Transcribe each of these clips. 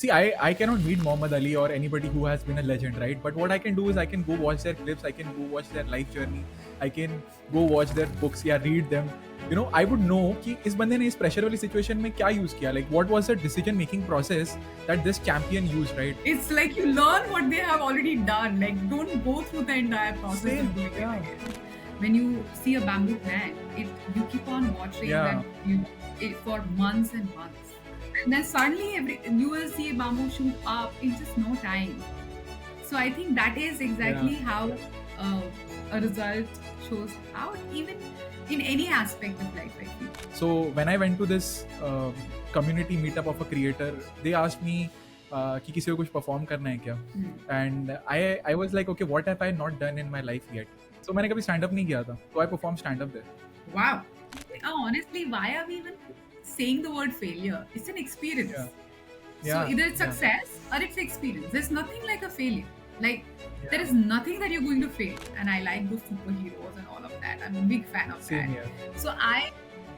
See, I cannot meet Muhammad Ali or anybody who has been a legend, right? But what I can do is I can go watch their clips, I can go watch their life journey, I can go watch their books, yeah, read them. I would know कि इस बंदे ने इस pressure वाली situation में क्या use किया, like what was the decision making process that this champion used, right? It's like you learn what they have already done. Like, don't go through the entire process Same, of doing it yeah, again. When you see a bamboo plant, you keep on watching yeah, that for months and months, and then suddenly you will see a bamboo shoot up in just no time. So I think that is yeah. exactly how uh, a result shows out, even in any aspect of life. I feel. So when I went to this community meetup of a creator, they asked me कि किसी को कुछ perform करना है क्या? And I was like, okay, what have I not done in my life yet? So मैंने कभी stand up नहीं किया था, so I performed stand up there. Wow. Honestly, why are we even saying the word failure? It's an experience. Yeah, So yeah, either it's yeah, success or it's experience. There's nothing like a failure. Like there yeah. is nothing that you're going to fail. And I like those superheroes and all of that. I'm a big fan of Same that. here. So I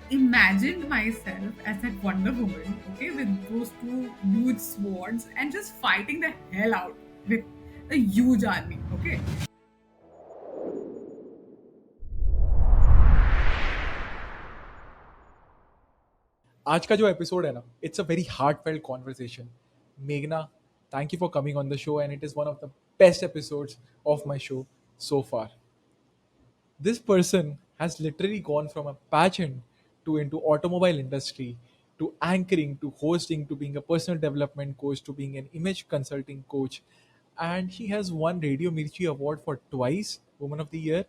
imagined myself as that Wonder Woman, okay, with those two huge swords and just fighting the hell out with a huge army, okay. आज का जो episode है ना, it's a very heartfelt conversation. Meghna, thank you for coming on the show, and it is one of the best episodes of my show so far. This person has literally gone from a pageant to into automobile industry to anchoring to hosting to being a personal development coach to being an image consulting coach, and he has won Radio Mirchi award for twice Woman of the Year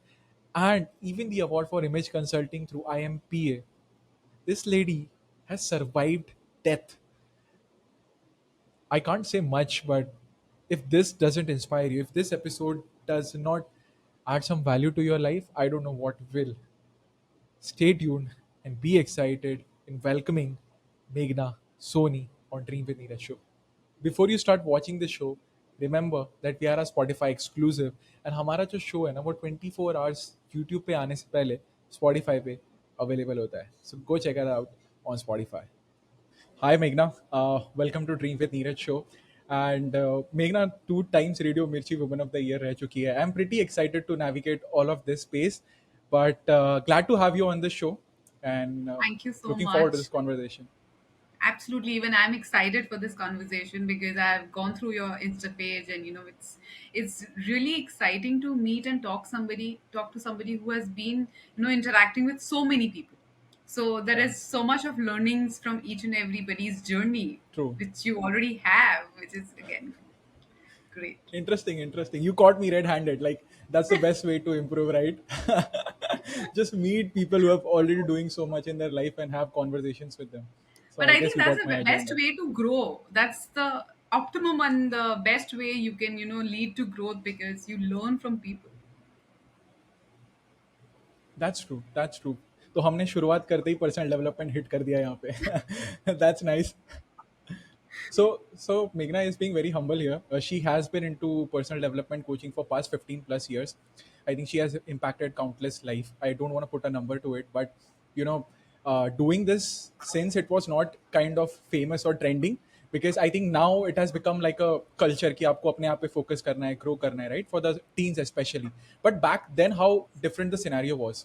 and even the award for image consulting through IMPA. This lady has survived death. I can't say much, but if this doesn't inspire you, if this episode does not add some value to your life, I don't know what will. Stay tuned and be excited in welcoming Meghna Soni on Dream with Neeraj show. Before you start watching the show, remember that we are a Spotify exclusive and हमारा जो show है ना वो 24 hours YouTube पे आने से पहले Spotify पे अवेलेबल होता है. So go check it out on Spotify. Hi Meghna, welcome to Dream with Neeraj show. And Meghna, 2 times Radio Mirchi Woman of the Year रह चुकी है. I'm pretty excited to navigate all of this space, but glad to have you on the show and Thank you so looking forward to much. this conversation. Absolutely. Even I'm excited for this conversation because I've gone through your Insta page, and it's really exciting to meet and talk to somebody who has been interacting with so many people. So there Yeah, is so much of learnings from each and everybody's journey, true. which you already have, which is again great. Interesting, interesting. You caught me red-handed. Like that's the best way to improve, right? Just meet people who have already doing so much in their life and have conversations with them. So But I I guess think you that's got the my best agenda. way to grow. That's the optimum and the best way you can lead to growth, because you learn from people. That's true. That's true. तो हमने शुरुआत करते ही personal development hit कर दिया यहाँ पे. That's nice. So Meghna is being very humble here. She has been into personal development coaching for past 15 plus years. I think she has impacted countless life. I don't want to put a number to it, but you know, doing this since it was not kind of famous or trending, because I think now it has become like a culture कि आपको अपने आप पे focus करना है, grow करना है, right? For the teens especially. But back then, how different the scenario was.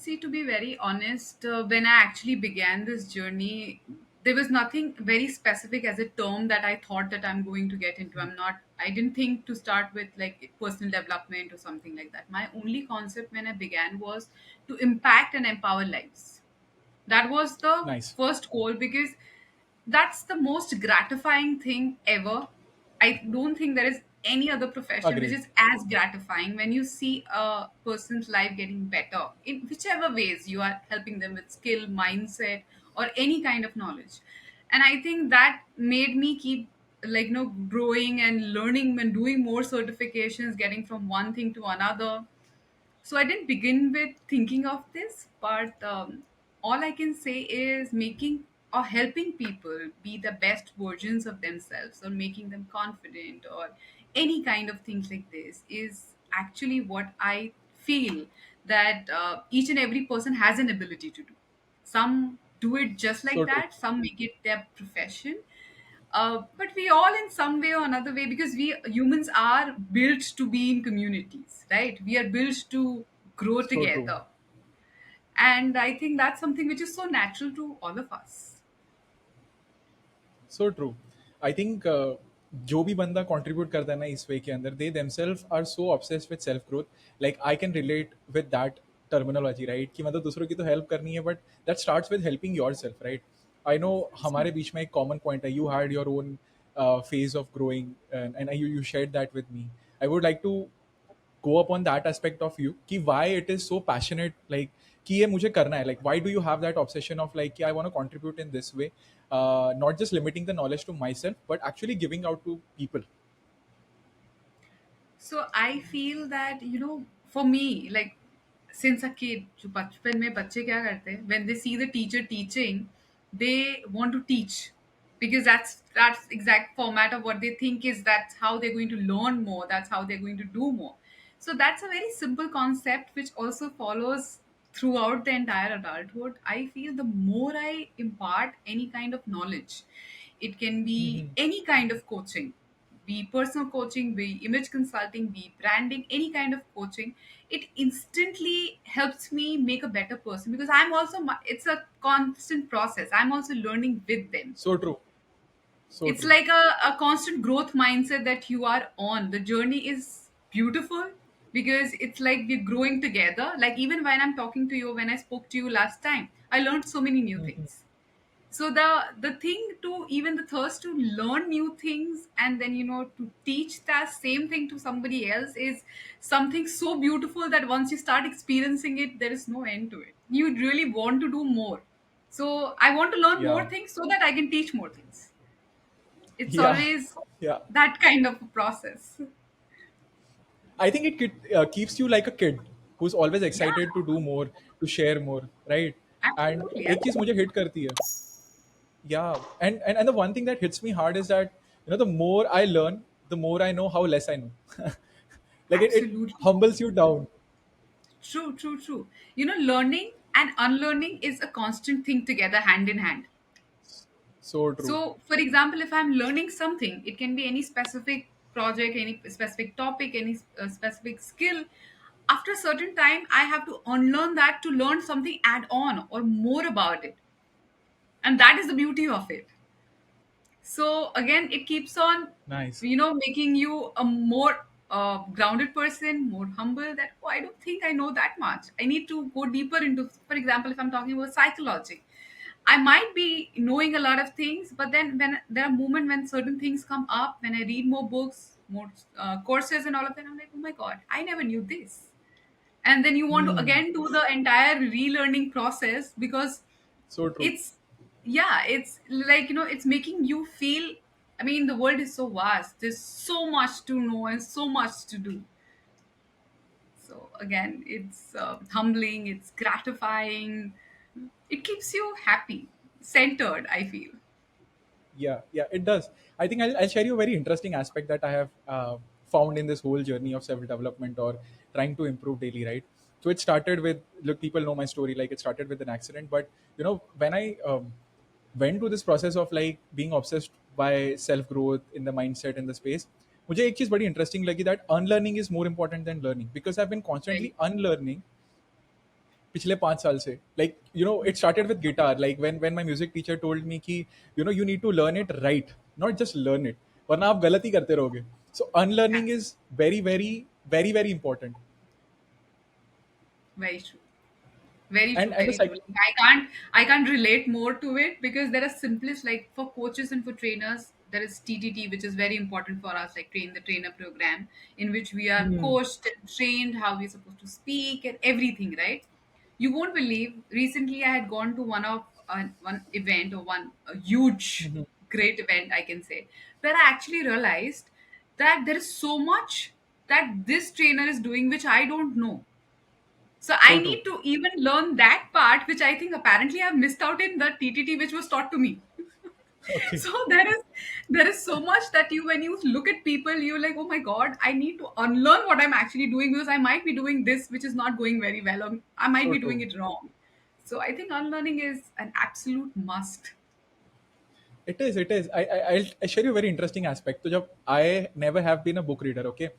See, to be very honest, when I actually began this journey, there was nothing very specific as a term that I thought that I'm going to get into. I didn't think to start with like personal development or something like that. My only concept when I began was to impact and empower lives. That was the Nice. first goal, because that's the most gratifying thing ever. I don't think there is any other profession which Agreed. is as gratifying when you see a person's life getting better in whichever ways you are helping them with skill, mindset, or any kind of knowledge. And I think that made me keep growing and learning and doing more certifications, getting from one thing to another. So I didn't begin with thinking of this, but all I can say is making or helping people be the best versions of themselves, or making them confident, or any kind of things like this is actually what I feel that each and every person has an ability to do. Some do it just So like true. that, some make it their profession. But we all, in some way or another way, because we humans are built to be in communities, right? We are built to grow So true. together. And I think that's something which is so natural to all of us. So true I think जो भी बंदा contribute करता है ना इस way के अंदर they themselves are so obsessed with self growth like I can relate with that terminology right कि मतलब दूसरों की तो हेल्प करनी है but that starts with helping yourself right I know So, हमारे बीच में एक कॉमन पॉइंट है you had your own phase of growing and you shared that with me. I would like to go upon that aspect of you कि why it is so passionate like कि ये मुझे करना है like why do you have that obsession of like कि I want to contribute in this way, not just limiting the knowledge to myself but actually giving out to people. so I feel that, for me, like, since a kid, जो बचपन में बच्चे क्या करते हैं, when they see the teacher teaching, they want to teach, because that's exact format of what they think is that's how they're going to learn more, that's how they're going to do more. So that's a very simple concept which also follows throughout the entire adulthood. I feel the more I impart any kind of knowledge, it can be Mhm. any kind of coaching, be personal coaching, be image consulting, be branding, any kind of coaching, it instantly helps me make a better person, because it's a constant process. I'm also learning with them. So true, so It's true. like a constant growth mindset that you are on. The journey is beautiful because it's like we're growing together. Like, even when I'm talking to you, when I spoke to you last time, I learned so many new Mhm. things. So the thing to, even the thirst to learn new things and then, to teach that same thing to somebody else, is something so beautiful that once you start experiencing it, there is no end to it. You really want to do more. So I want to learn more Yeah, things so that I can teach more things. It's yeah, always yeah. that kind of a process. I think keeps you like a kid who's always Yeah, excited to do more, to share more, right? And absolutely. एक चीज मुझे hit करती है. Yeah, and the one thing that hits me hard is that the more I learn, the more I know how less I know. Like it Absolutely. humbles you down. True, true, true. Learning and unlearning is a constant thing together, hand in hand. So true. So, for example, if I'm learning something, it can be any specific project, any specific topic, any specific skill. After a certain time, I have to unlearn that to learn something add on or more about it. And that is the beauty of it. So again, it keeps on, Nice. making you a more grounded person, more humble. That, oh, I don't think I know that much. I need to go deeper into. For example, if I'm talking about psychology, I might be knowing a lot of things, but then when there are moments when certain things come up, when I read more books, more courses, and all of that, I'm like, oh my god, I never knew this. And then you want to Hmm. again do the entire relearning process, because So true. it's, yeah, it's like, it's making you feel, I mean, the world is so vast, there's so much to know and so much to do. So again, it's humbling, it's gratifying, it keeps you happy, centered, I feel. Yeah, yeah, it does. I think I'll share you a very interesting aspect that I have found in this whole journey of self development or trying to improve daily, right? So it started with, look, people know my story, like it started with an accident, but when I went through this process of like being obsessed by self growth in the mindset in the space, मुझे एक चीज बड़ी interesting लगी that unlearning is more important than learning because I've been constantly Very unlearning पिछले 5 साल से like it started with guitar like when my music teacher told me कि you need to learn it right, not just learn it, वरना आप गलत ही करते रहोगे. So unlearning true. is very very very very important. Very true. Very true, And the very true. Like, I can't relate more to it, because there are simplest, like, for coaches and for trainers, there is TTT, which is very important for us, like train the trainer program, in which we are Hmm. coached and trained how we're supposed to speak and everything, right? You won't believe. Recently, I had gone to one event, or one a huge, Mhm. great event, I can say, where I actually realized that there is so much that this trainer is doing which I don't know. So I So true. need to even learn that part, which I think apparently I've missed out in the TTT, which was taught to me. Okay. So there is so much that you, when you look at people, you're like, oh my god, I need to unlearn what I'm actually doing, because I might be doing this which is not going very well, or I might So be doing true. it wrong. So I think unlearning is an absolute must. It is. It is. I'll share you a very interesting aspect. So, I never have been a book reader, okay,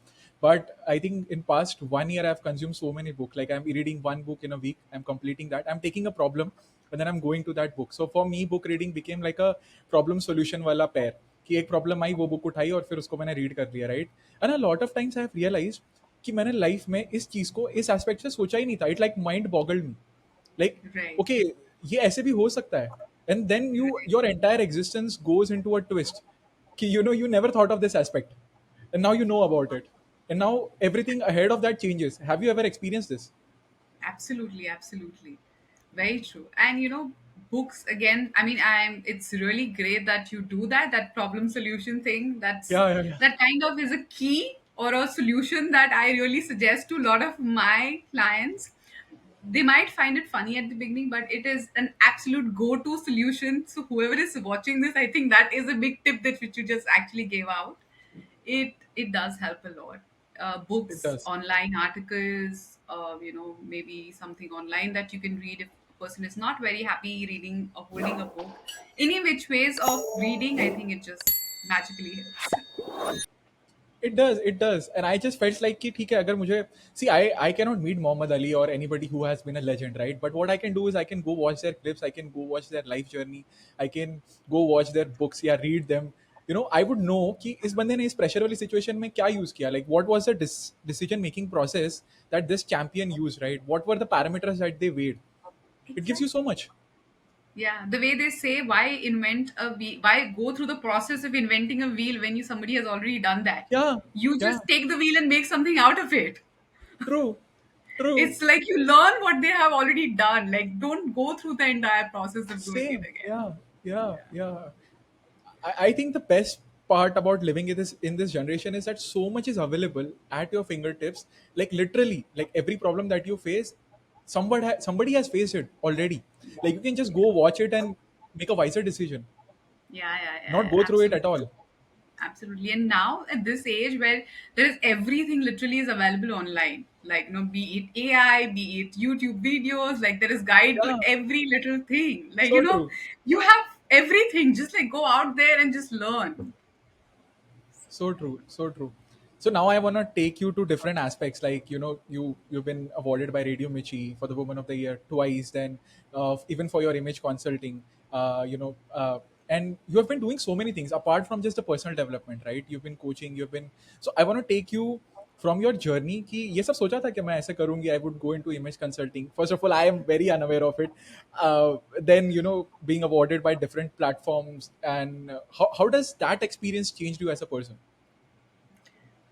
but I think in past 1 year I've consumed so many books. Like I'm reading one book in a week. I'm completing that. I'm taking a problem, and then I'm going to that book. So for me, book reading became like a problem solution वाला pair. कि एक problem आई वो book उठाई और फिर उसको मैंने read कर लिया, right. And a lot of times I have realised कि मैंने लाइफ में इस चीज को इस एस्पेक्ट से सोचा ही नहीं था. It like mind boggled me. Like, Right, okay, ये ऐसे भी हो सकता है. And then right. your entire existence goes into a twist कि you never thought of this aspect, and now you know about it, and now everything ahead of that changes. Have you ever experienced this? Absolutely, absolutely. Very true. And books again, I mean, it's really great that you do that problem solution thing. Yeah, yeah, yeah. That kind of is a key or a solution that I really suggest to a lot of my clients. They might find it funny at the beginning, but it is an absolute go-to solution. So whoever is watching this, I think that is a big tip that which you just actually gave out. It does help a lot. It Books, does. online articles, maybe something online that you can read if a person is not very happy reading or holding a book. Any which ways of reading, I think it just magically helps. It does, it does. And I just felt like कि ठीक है अगर मुझे see I cannot meet Muhammad Ali or anybody who has been a legend, right? But what I can do is I can go watch their clips, I can go watch their life journey, I can go watch their books, yeah, read them. I would know कि इस बंदे ने इस pressure वाली situation में क्या use किया, like what was the decision making process that this champion used, right? What were the parameters that they weighed? It gives you so Exactly. much. Yeah, the way they say, why invent a wheel? Why go through the process of inventing a wheel when somebody has already done that? Yeah, You yeah, just take the wheel and make something out of it. true, true. It's like you learn what they have already done. Like, don't go through the entire process of doing it Same, again. yeah, yeah, Yeah. yeah. I think the best part about living in this generation is that so much is available at your fingertips. Like literally, like every problem that you face, somebody has faced it already. Like you can just go watch it and make a wiser decision, Yeah, yeah, not yeah, go through it at absolutely. all. Absolutely. And now at this age where there is everything literally is available online, like, be it AI, be it YouTube videos, like there is guide to Yeah, every little thing. Like, so true. you have everything. Just like go out there and just learn. So true, so true. So now I want to take you to different aspects. Like you've been awarded by Radio Michi for the Woman of the Year twice. Then even for your image consulting, and you have been doing so many things apart from just the personal development, right? You've been coaching. You've been. So I want to take you from your journey कि ये सब सोचा था कि मैं ऐसे करूंगी. I would go into image consulting. First of all, I am very unaware of it. Then being awarded by different platforms, and how does that experience change you as a person?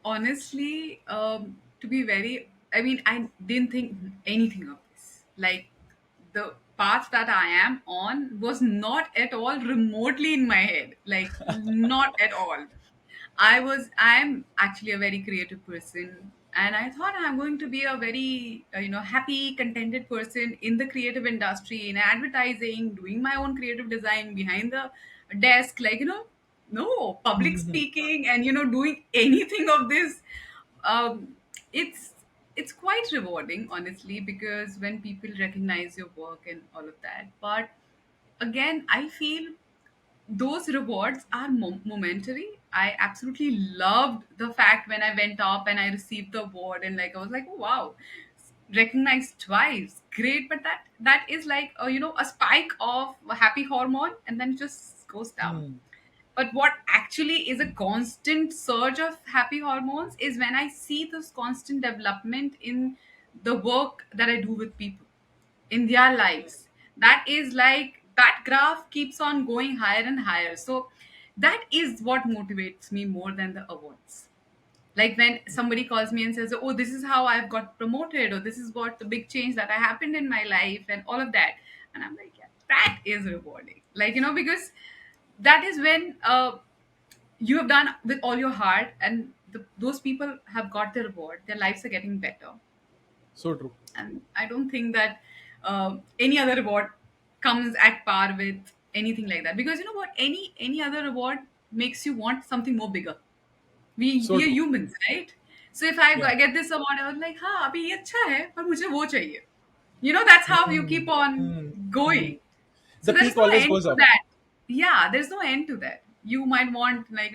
Honestly, to be very, I mean, I didn't think anything of this. Like, the path that I am on was not at all remotely in my head. Like, not at all. I'm actually a very creative person, and I thought I'm going to be a very, happy, contented person in the creative industry, in advertising, doing my own creative design behind the desk, like, no public speaking and, doing anything of this. Um, it's it's quite rewarding, honestly, because when people recognize your work and all of that. But again, I feel those rewards are momentary. I absolutely loved the fact when I went up and I received the award, and like I was like, oh wow, recognized twice, great. But that is like a spike of a happy hormone, and then it just goes down. Hmm. But what actually is a constant surge of happy hormones is when I see this constant development in the work that I do with people in their lives. That is like that graph keeps on going higher and higher. So that is what motivates me more than the awards. Like when somebody calls me and says, oh, this is how I've got promoted, or this is what the big change that I happened in my life, and all of that. And I'm like, yeah, that is rewarding. Like, because that is when you have done with all your heart, and those people have got their reward, their lives are getting better. So true. And I don't think that any other reward comes at par with anything like that, because you know what, any other reward makes you want something more bigger. So We are true. humans, right? So if Yeah. get this award, I was like, हाँ अभी ये अच्छा है पर मुझे वो चाहिए. That's how you Hmm. keep on Hmm. Hmm. going. So The there's peak no always end goes to up. that. yeah, there's no end to that. You might want, like,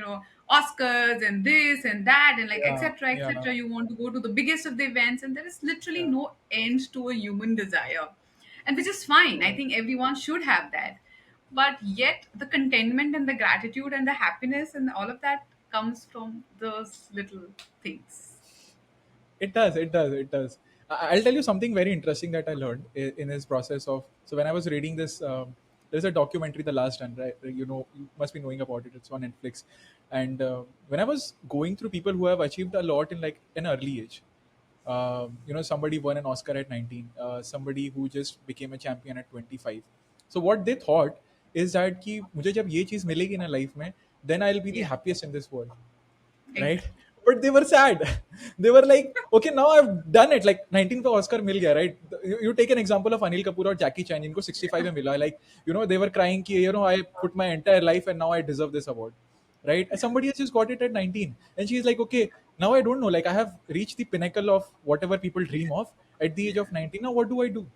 Oscars and this and that and like Yeah, etc yeah, etc. You want to go to the biggest of the events, and there is literally yeah. no end to a human desire, and which is fine. I Right. think everyone should have that, but yet the contentment and the gratitude and the happiness and all of that comes from those little things. It does. It does. It does. I'll tell you something very interesting that I learned in this process of. So when I was reading this, there's a documentary, The Last Done, right? You know, you must be knowing about it. It's on Netflix. And when I was going through people who have achieved a lot in like an early age, you know, somebody won an Oscar at 19, somebody who just became a champion at 25. So what they thought is that कि मुझे जब ये चीज़ मिलेगी ना life में, then I'll be the Yeah, happiest in this world, right? exactly. But they were sad. They were like, okay, now I've done it. Like 19 पे Oscar मिल गया, right? You take an example of Anil Kapoor or Jackie Chan, जिनको 65 में मिला. Like, you know, they were crying कि, you know, I put my entire life and now I deserve this award, right? And somebody else just got it at 19, and she's like, okay, now I don't know. Like, I have reached the pinnacle of whatever people dream of at the age of 19. Now what do I do?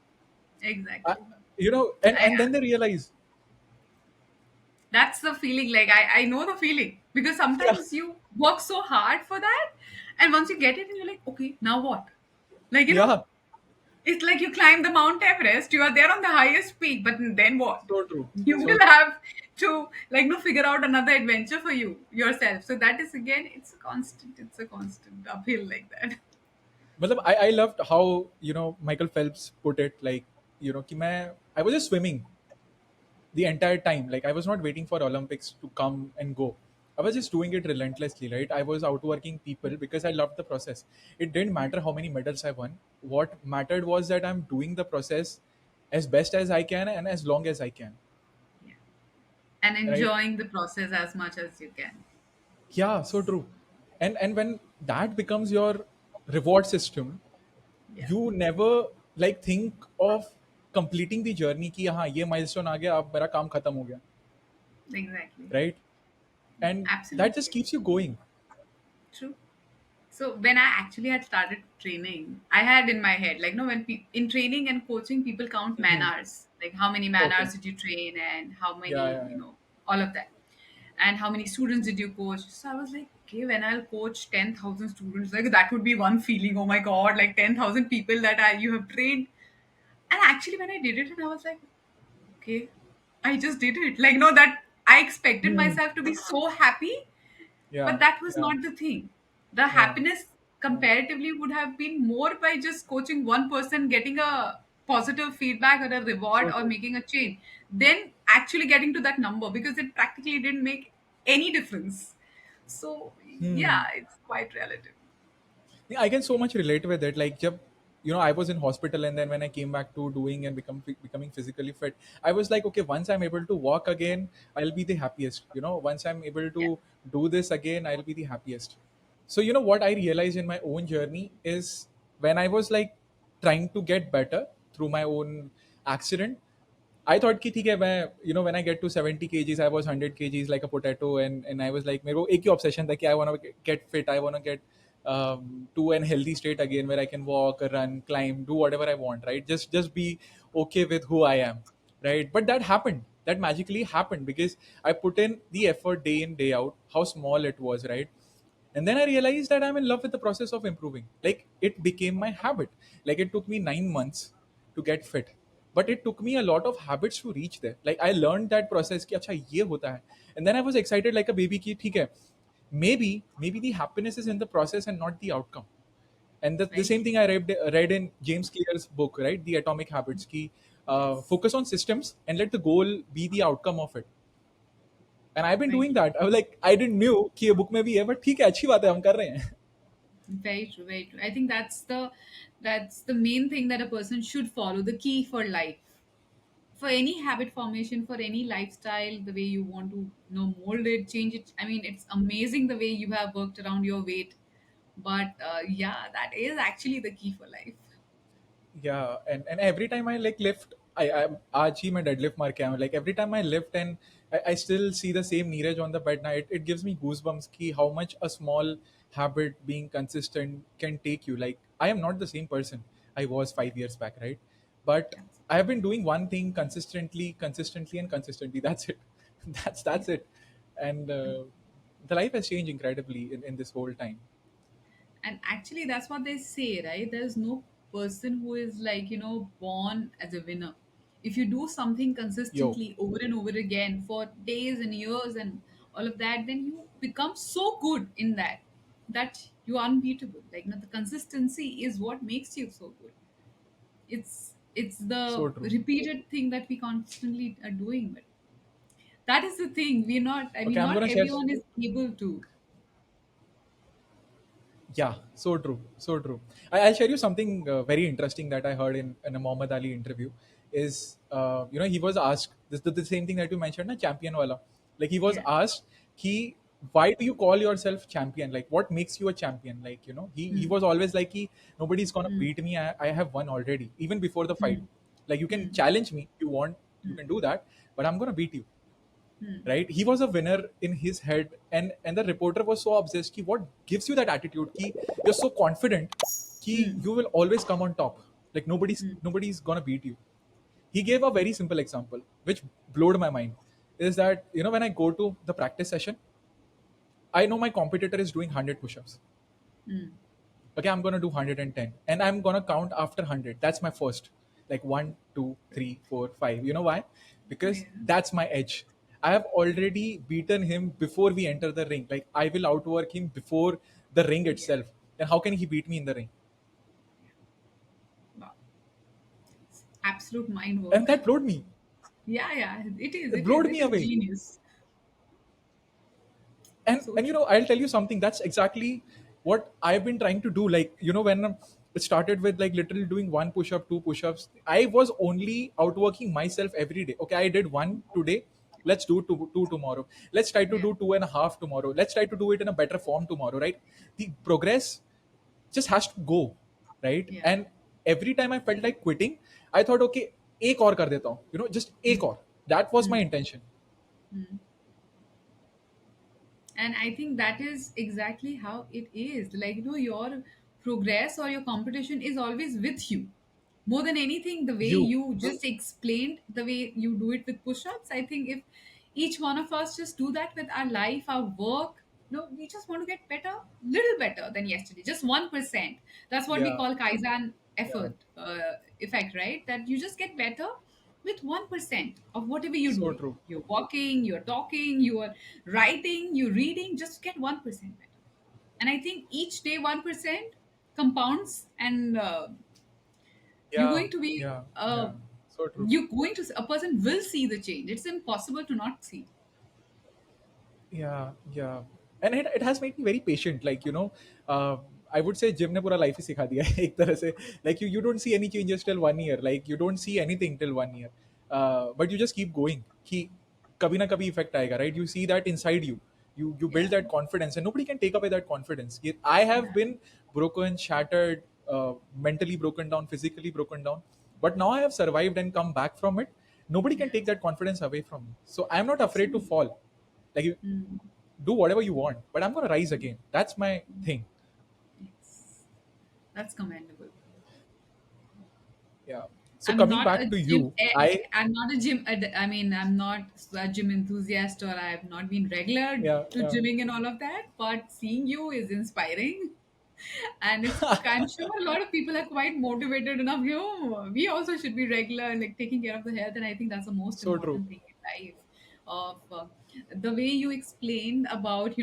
I, Exactly. you know, and then they realize, That's the feeling. Like, I know the feeling, because yeah, sometimes you work so hard for that, and once you get it and you're like, okay, now what? Like, yeah, it's like you climb the Mount Everest, you are there on the highest peak, but then what? so true, You so will true. have to, like, figure out another adventure for you yourself. So that is, again, it's a constant uphill like that. मतलब I loved how, you know, Michael Phelps put it, like, you know, कि मैं I was just swimming the entire time. Like, I was not waiting for Olympics to come and go. I was just doing it relentlessly, right? I was outworking people because I loved the process. It didn't matter how many medals I won. What mattered was that I'm doing the process as best as I can and as long as I can, Yeah. And right? enjoying the process as much as you can. Yeah, so true. And when that becomes your reward system, Yeah, you never like think of completing the journey कि हाँ ये milestone आ गया, अब मेरा काम खत्म हो गया, exactly. right? And that just Absolutely. keeps you going. True. So when I actually had started training, I had in my head, like, when in training and coaching, people count man Mhm. hours, like how many man Okay. hours did you train and how Yeah, many, yeah, yeah. all of that, and how many students did you coach. So I was like, okay, when I'll coach 10,000 students, like that would be one feeling. Oh my god, like 10,000 people that you have trained. And actually, when I did it, and I was like, okay, I just did it. Like, no, that I expected Hmm. myself to be so happy, Yeah, but that was yeah, not the thing. The yeah, happiness yeah. comparatively would have been more by just coaching one person, getting a positive feedback or a reward So or true. making a change, then actually getting to that number, because it practically didn't make any difference. So, Hmm. yeah, it's quite relative. Yeah, I can so much relate with it. Like, jab, you know, I was in hospital, and then when I came back to doing and becoming physically fit, I was like, okay, once I'm able to walk again, I'll be the happiest. You know, once I'm able Yeah. to do this again, I'll be the happiest. So, you know, what I realized in my own journey is when I was like trying to get better through my own accident, I thought कि ठीक है मैं, you know, when I get to 70 kgs, I was 100 kgs like a potato, and I was like मेरे को एक ही obsession था कि I want to get fit, I want to get to an healthy state again where I can walk, run, climb, do whatever I want, right? Just be okay with who I am, right? But that happened. That magically happened because I put in the effort day in day out. How small it was, right? And then I realized that I'm in love with the process of improving. Like, it became my habit. Like, it took me 9 months to get fit, but it took me a lot of habits to reach there. Like, I learned that process कि अच्छा ये होता है. And then I was excited like a baby कि ठीक है, maybe the happiness is in the process and not the outcome. And the Very same true. thing I read in James Clear's book, right? The Atomic Habits. Ki, Yes. focus on systems and let the goal be the outcome of it. And I've been Very doing true. that. I was like, I didn't knew कि ये book में भी है, but ठीक है, अच्छी बात है, हम कर रहे हैं. Very true, very true. I think that's the main thing that a person should follow, the key for life. For any habit formation, for any lifestyle, the way you want to, mold it, change it. I mean, it's amazing the way you have worked around your weight. But yeah, that is actually the key for life. Yeah, and every time I like lift, I आज ही मैं deadlift मार के आया हूँ. Like, every time I lift and I still see the same Neeraj on the bed now, it gives me goosebumps ki how much a small habit being consistent can take you. Like, I am not the same person I was 5 years back, right? But I have been doing one thing consistently, and consistently. That's it. That's it. And the life has changed incredibly in this whole time. And actually, that's what they say, right? There's no person who is like, born as a winner. If you do something Yo, consistently over and over again for days and years and all of that, then you become so good in that you are unbeatable. Like, the consistency is what makes you so good. It's so the true. repeated thing that we constantly are doing. But that is the thing. We're not, I Okay, mean, I'm not gonna share. everyone is able to. Yeah, so true, so true. I'll share you something very interesting that I heard in a Muhammad Ali interview. Is he was asked the same thing that you mentioned, na champion wala. Like he was Yeah. asked, he why do you call yourself champion? Like what makes you a champion? Like he Hmm. was always like nobody's gonna Hmm. beat me. I have won already even before the fight. Hmm. Like you can Hmm. challenge me if you want, you Hmm. can do that, but I'm gonna beat you, Hmm. right? He was a winner in his head, and the reporter was so obsessed ki what gives you that attitude ki you're so confident ki Hmm. you will always come on top, like Hmm. nobody's gonna beat you. He gave a very simple example which blowed my mind, is that when I go to the practice session, I know my competitor is doing 100 push-ups. Hmm. Okay, I'm gonna do 110 and I'm gonna count after 100. That's my first, like 1 2 3 4 5. You know why? Because Yeah. that's my edge. I have already beaten him before we enter the ring. Like I will outwork him before the ring Yeah. itself. And how can he beat me in the ring? Wow. Absolute mind And work. that blowed me. Yeah, yeah. It is. It It is. blowed It me is away. genius. and So and true. I'll tell you something, that's exactly what I've been trying to do. Like when it started with like literally doing one push-up, two push-ups, I was only outworking myself every day. Okay, I did one today, let's do two tomorrow, let's try to Yeah. do two and a half tomorrow, let's try to do it in a better form tomorrow, right? The progress just has to go, right? Yeah. And every time I felt like quitting, I thought, okay, एक और कर देता हूँ, just एक और. That was my Hmm. intention. Hmm. And I think that is exactly how it is. Like, your progress or your competition is always with you. More than anything, the way You you just explained, the way you do it with push ups, I think if each one of us just do that with our life, our work, we just want to get better, little better than yesterday, just 1%. That's what we Yeah, call Kaizen yeah, effect, right? That you just get better with 1% of whatever you're so doing. true. You're walking, you're talking, you're writing, you're reading, just get 1% better. And I think each day 1% compounds, and you're Yeah, going to be yeah, yeah. So true. a person will see the change. It's impossible to not see. Yeah, yeah. And it has made me very patient. Like, uh, I would say gym ने पूरा life ही सिखा दिया है एक तरह से. Like you don't see any changes till 1 year. Like you don't see anything till 1 year. But you just keep going. कि कभी ना कभी effect आएगा, right? You see that inside you. You build Yeah. that confidence, and nobody can take away that confidence. I have Yeah. been broken, shattered, mentally broken down, physically broken down, but now I have survived and come back from it. Nobody can Yeah. take that confidence away from me. So I'm not afraid to Absolutely. fall. Like you Mm. do whatever you want, but I'm gonna rise again. That's my thing. Yes. That's commendable. Yeah. So I'm coming not back a to gym. you, I I'm not a gym. I mean, I'm not a gym enthusiast, or I have not been regular yeah, to yeah. gymming and all of that. But seeing you is inspiring, and I'm sure a lot of people are quite motivated enough. We also should be regular, like taking care of the health, and I think that's the most So true. important thing in life. Of the way you explained about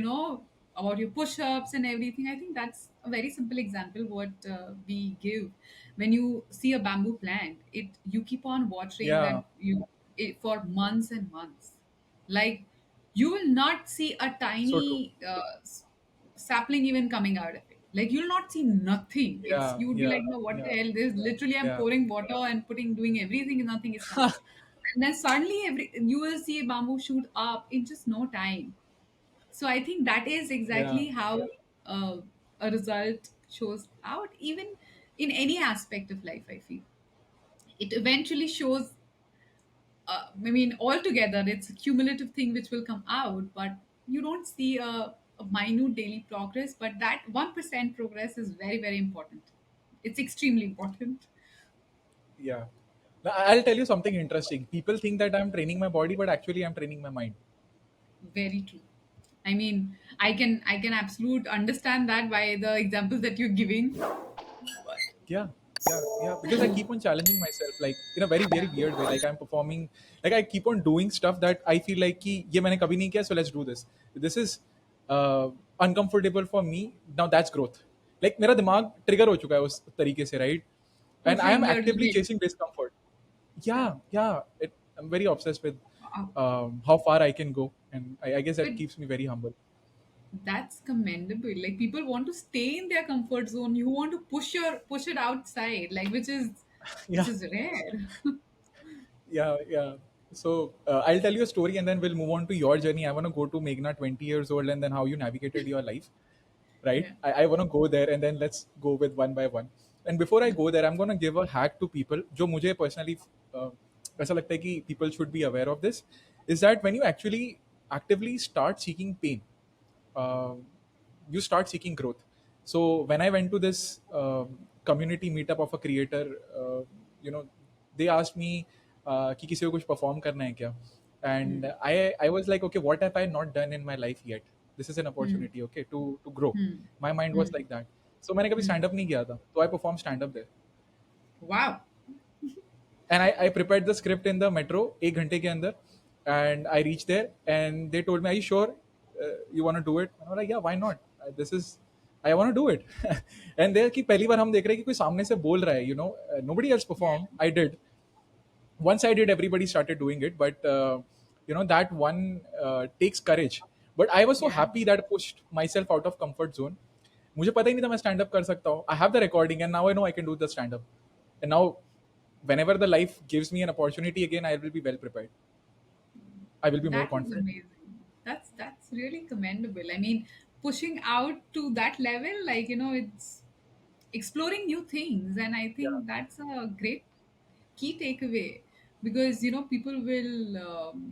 about your push-ups and everything, I think that's a very simple example what we give. When you see a bamboo plant, it you keep on watering Yeah. that for months and months. Like, you will not see a So true. tiny sapling even coming out of it. Like, you'll not see nothing. It's Yeah, You would be yeah, like, no, what the yeah, hell? There's literally, I'm yeah. pouring water and doing everything, and nothing is coming. And then suddenly, you will see a bamboo shoot up in just no time. So I think that is Yeah, exactly how a result shows out, even in any aspect of life. I feel it eventually shows. I mean, altogether, it's a cumulative thing which will come out, but you don't see a minute daily progress. But that 1% progress is very, very important. It's extremely important. yeah. Now, I'll tell you something interesting. People think that I'm training my body, but actually I'm training my mind. Very true. I mean, I can absolute understand that by the examples that you're giving. But Yeah, yeah. Because I keep on challenging myself, like in a very very yeah. weird way. Like I'm performing, like I keep on doing stuff that I feel like कि ये मैंने कभी नहीं किया, so let's do this. This is uh, uncomfortable for me. Now that's growth. Like मेरा दिमाग trigger हो चुका है उस तरीके से, right? And I Pushing am your actively limits. chasing discomfort. Yeah. Yeah. I'm very obsessed with Wow. how far I can go, and I guess But that keeps me very humble. that's commendable. Like people want to stay in their comfort zone. You want to push it outside, like which Yeah, is rare. yeah. So I'll tell you a story, and then we'll move on to your journey. I want to go to Meghna, 20 years old, and then how you navigated your life, right? Yeah. I want to go there, and then let's go with one by one. And before I go there, I'm going to give a hack to people. जो मुझे personally uh, ऐसा लगता है कि people should be aware of this, is that when you actually actively start seeking pain, uh, you start seeking growth. So when I went to this community meetup of a creator, you know, they asked me कि किसी को कुछ perform करना है क्या? And Hmm. I was like, okay, what have I not done in my life yet? This is an Hmm. opportunity, okay, to grow. Hmm. My mind was Hmm. like that. So मैंने कभी Hmm. stand up नहीं किया था, तो I performed stand up there. Wow. And I prepared the script in the metro एक घंटे के अंदर, and I reached there and they told me, are you sure you want to do it? And I was like, yeah, why not? This is, I want to do it. And there कि पहली बार हम देख रहे हैं कि कोई सामने से बोल रहा है, nobody else Yeah. performed. I did. Once I did, everybody started doing it, but that one takes courage. But I was so Yeah. happy that I pushed myself out of comfort zone. मुझे पता ही नहीं था मैं stand up कर सकता हूँ. I have the recording and now I know I can do the stand up. And now whenever the life gives me an opportunity again, I will be well prepared. I will be more That is confident. amazing. That's really commendable. I mean, pushing out to that level, like it's exploring new things, and I Yeah. think that's a great key takeaway because people will.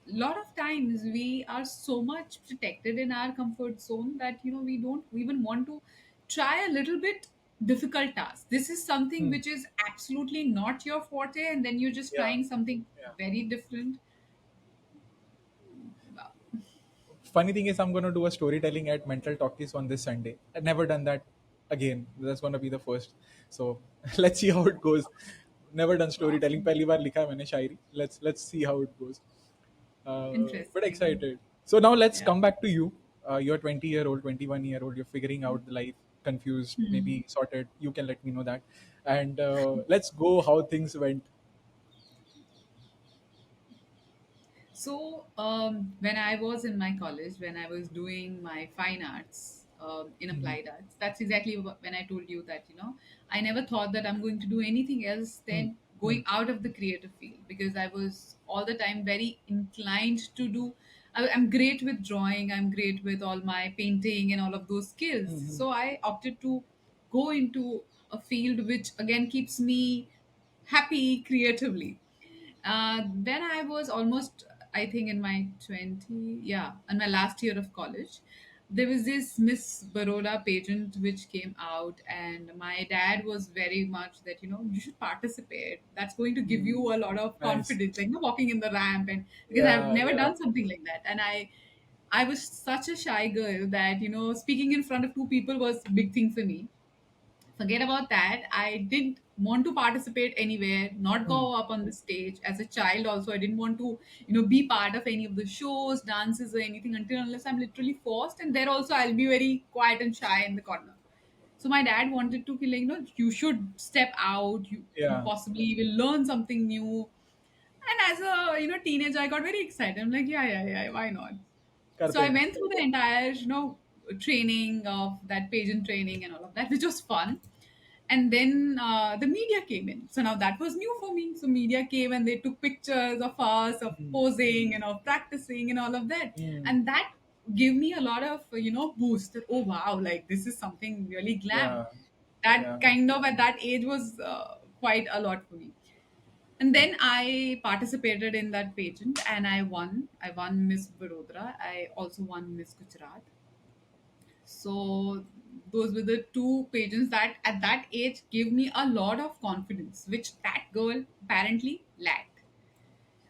Lot of times we are so much protected in our comfort zone that we don't even want to try a little bit difficult task. This is something Hmm. which is absolutely not your forte, and then you're just Yeah. trying something Yeah. very different. Funny thing is, I'm going to do a storytelling at Mental Talkies on this Sunday. I've never done that again. That's going to be the first. So let's see how it goes. Never done Wow. storytelling. पहली बार लिखा है मैंने शायरी. Let's see how it goes. But Interesting. excited. So now let's Yeah. come back to you. You're 20-year-old, 21-year-old. You're figuring out the life, confused, maybe sorted. You can let me know that. And let's go how things went. So, when I was in my college, when I was doing my fine arts in Mhm. applied arts, that's exactly when I told you that, I never thought that I'm going to do anything else Hmm. than Hmm. going out of the creative field because I was all the time very inclined to do. I'm great with drawing, I'm great with all my painting and all of those skills. Hmm. So, I opted to go into a field which again keeps me happy creatively. When I was almost, I think, in my 20, yeah, in my last year of college, there was this Miss Baroda pageant which came out, and my dad was very much that, you should participate. That's going to give Hmm. you a lot of Nice. confidence, like, walking in the ramp, and because I've Yeah, never yeah. done something like that. And I was such a shy girl that, speaking in front of two people was a big thing for me. Forget about that. I didn't want to participate anywhere, not Hmm. go up on the stage. As a child, also, I didn't want to, be part of any of the shows, dances, or anything until unless I'm literally forced. And there also, I'll be very quiet and shy in the corner. So my dad wanted to, like, you should step out. You Yeah. possibly will learn something new. And as a teenager, I got very excited. I'm like, yeah, yeah, yeah, why not? So करते I हैं. went through the entire, training of that pageant training and all of that, which was fun. And then the media came in. So now that was new for me. So media came and they took pictures of us, of Hmm. posing and of practicing and all of that. Hmm. And that gave me a lot of, boost. That, oh wow, like this is something really glam. Yeah. That Yeah. kind of at that age was quite a lot for me. And then I participated in that pageant and I won. I won Miss Barodara. I also won Miss Gujarat. So those were the two pageants that at that age gave me a lot of confidence, which that girl apparently lacked.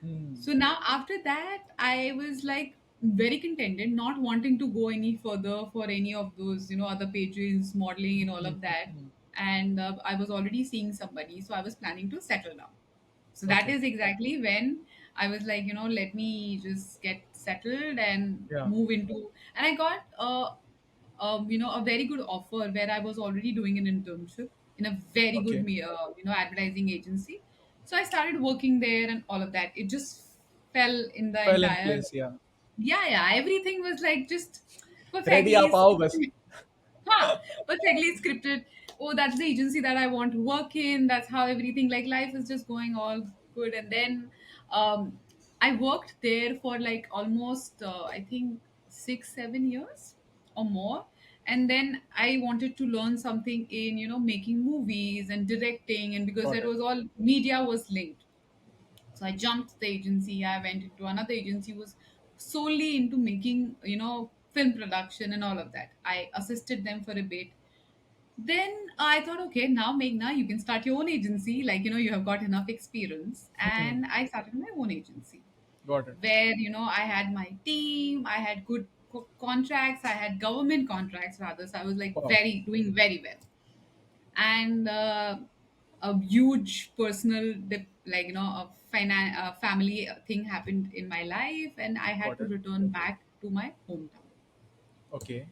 Hmm. So now after that, I was like, very contented, not wanting to go any further for any of those, other pages, modeling, and all of that. Mm-hmm. And I was already seeing somebody, so I was planning to settle down. So that Okay. is exactly when I was like, let me just get settled and Yeah. move into. And I got a very good offer where I was already doing an internship in a very good, Okay. advertising agency. So I started working there and all of that. It just fell in the Fell in entire. place. Yeah. Yeah, yeah. Everything was like just Ready perfectly आप आओ बस. scripted. Huh, perfectly scripted. Oh, that's the agency that I want to work in. That's how everything, like, life is just going all good. And then I worked there for like almost, I think, 6, 7 years or more. And then I wanted to learn something in, making movies and directing. And because Got that it. was all media was linked. So I jumped the agency. I went into another agency who was solely into making, film production and all of that. I assisted them for a bit. Then I thought, okay, now Meghna, you can start your own agency. Like, you have got enough experience. Hmm. And I started my own agency Got it. where, I had my team, I had good contracts, I had government contracts rather. So I was like Wow. doing very well. And a huge personal like, a family thing happened in my life, and I had Got to it. return back to my hometown. Okay.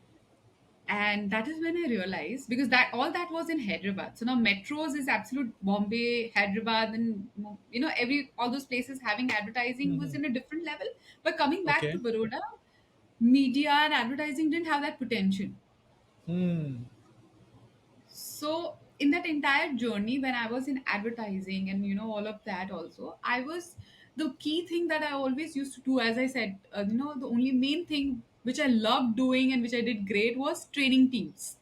And that is when I realized, because that all that was in Hyderabad. So now metros is absolute Bombay, Hyderabad, and every all those places having advertising was Hmm. in a different level. But coming back to Okay. Baroda, media and advertising didn't have that potential. Hmm. So in that entire journey, when I was in advertising and all of that, also I was, the key thing that I always used to do, as I said, the only main thing which I loved doing and which I did great was training teams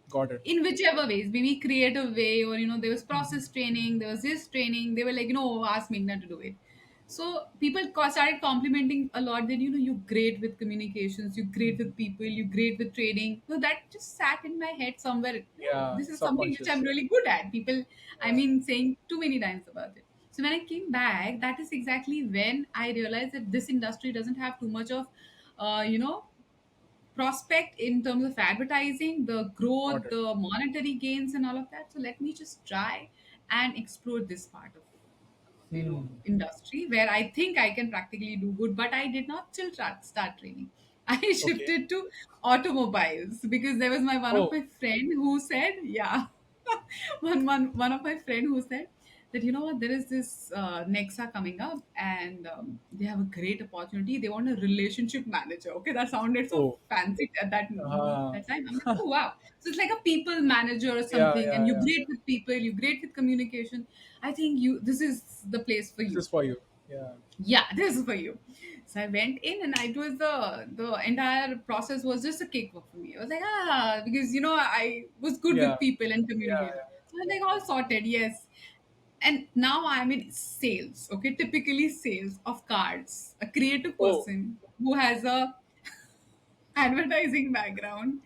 Got it. in whichever ways, maybe creative way, or there was Hmm. process training, there was this training. They were like, ask Meghna to do it. So people started complimenting a lot that you're great with communications, you're great with people, you're great with trading. So that just sat in my head somewhere. Yeah. This is something which I'm Subconscious. really good at. People, I Yeah. mean, saying too many times about it. So when I came back, that is exactly when I realized that this industry doesn't have too much of, prospect in terms of advertising, the Got growth, it. the monetary gains, and all of that. So let me just try and explore this part of, Hmm. industry where I think I can practically do good. But I did not still start training. I Okay. shifted to automobiles because there was my one of Oh. my friend who said, yeah, one of my friend who said that, what, there is this Nexa coming up, and they have a great opportunity. They want a relationship manager. Okay, that sounded so Oh. fancy at Uh, that time. I'm like, oh wow, so it's like a people manager or yeah. something, and Yeah. you're Yeah. great with people, you're great with communication. I think this is the place for This you. is for you. Yeah. Yeah, this is for you. So I went in, and it was the entire process was just a cakewalk for me. I was like, because I was good Yeah. with people and Yeah. communicating. Yeah. So I was like, all sorted, yes. And now I'm in sales, okay, typically sales of cards. A creative Oh. person who has a advertising background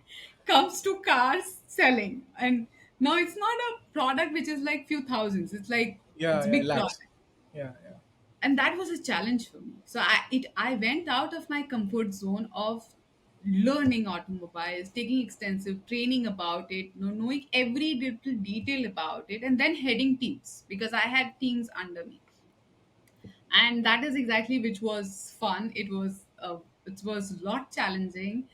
comes to cars selling. And now it's not a product which is like few thousands. It's like Yeah. it's Yeah. big Lakhs. product. Yeah. Yeah. And that was a challenge for me. So I went out of my comfort zone of learning automobiles, taking extensive training about it, knowing every little detail about it, and then heading teams because I had teams under me. And that is exactly which was fun. It was a lot challenging,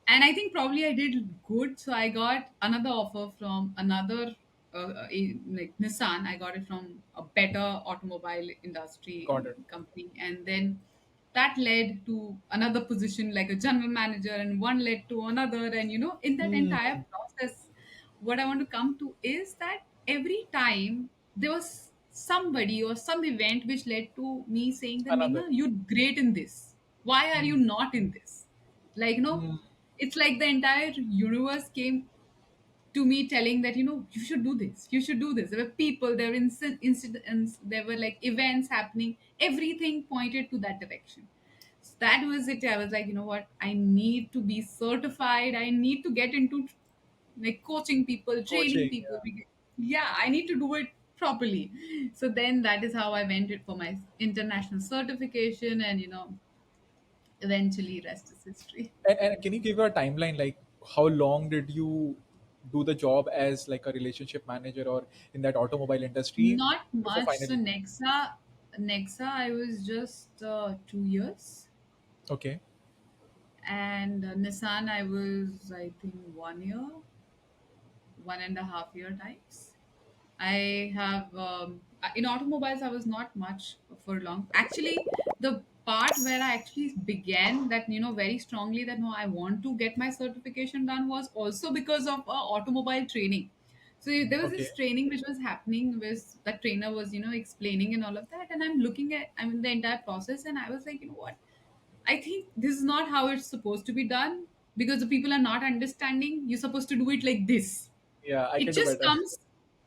and I think probably I did good. So I got another offer from another, like Nissan. I got it from a better automobile industry Got it. company, and then that led to another position like a general manager, and one led to another. And in that Hmm. entire process, what I want to come to is that every time there was somebody or some event which led to me saying that, Another. Meghna, you're great in this. Why are you Hmm. not in this? Like, Hmm. it's like the entire universe came to me telling that, you should do this. You should do this. There were people, there were incidents, there were like events happening. Everything pointed to that direction. So that was it. I was like, you know what? I need to be certified. I need to get into like coaching people, training Coaching. people. Yeah. Yeah, I need to do it properly. So then that is how I went it for my international certification, and Eventually, rest is history. And can you give a timeline, like how long did you do the job as like a relationship manager or in that automobile industry Not before much. So finally? Nexa, I was just 2 years, Okay, and Nissan, I was, I think, 1 year, 1.5 year types. I have in automobiles. I was not much for long. Actually, the part where I actually began that, very strongly, that no, I want to get my certification done, was also because of automobile training. So there was okay, this training which was happening, with that trainer was, explaining and all of that, and I'm looking at, I mean, the entire process, and I was like, you know what, I think this is not how it's supposed to be done, because the people are not understanding. You're supposed to do it like this. yeah, I It can do just better. comes.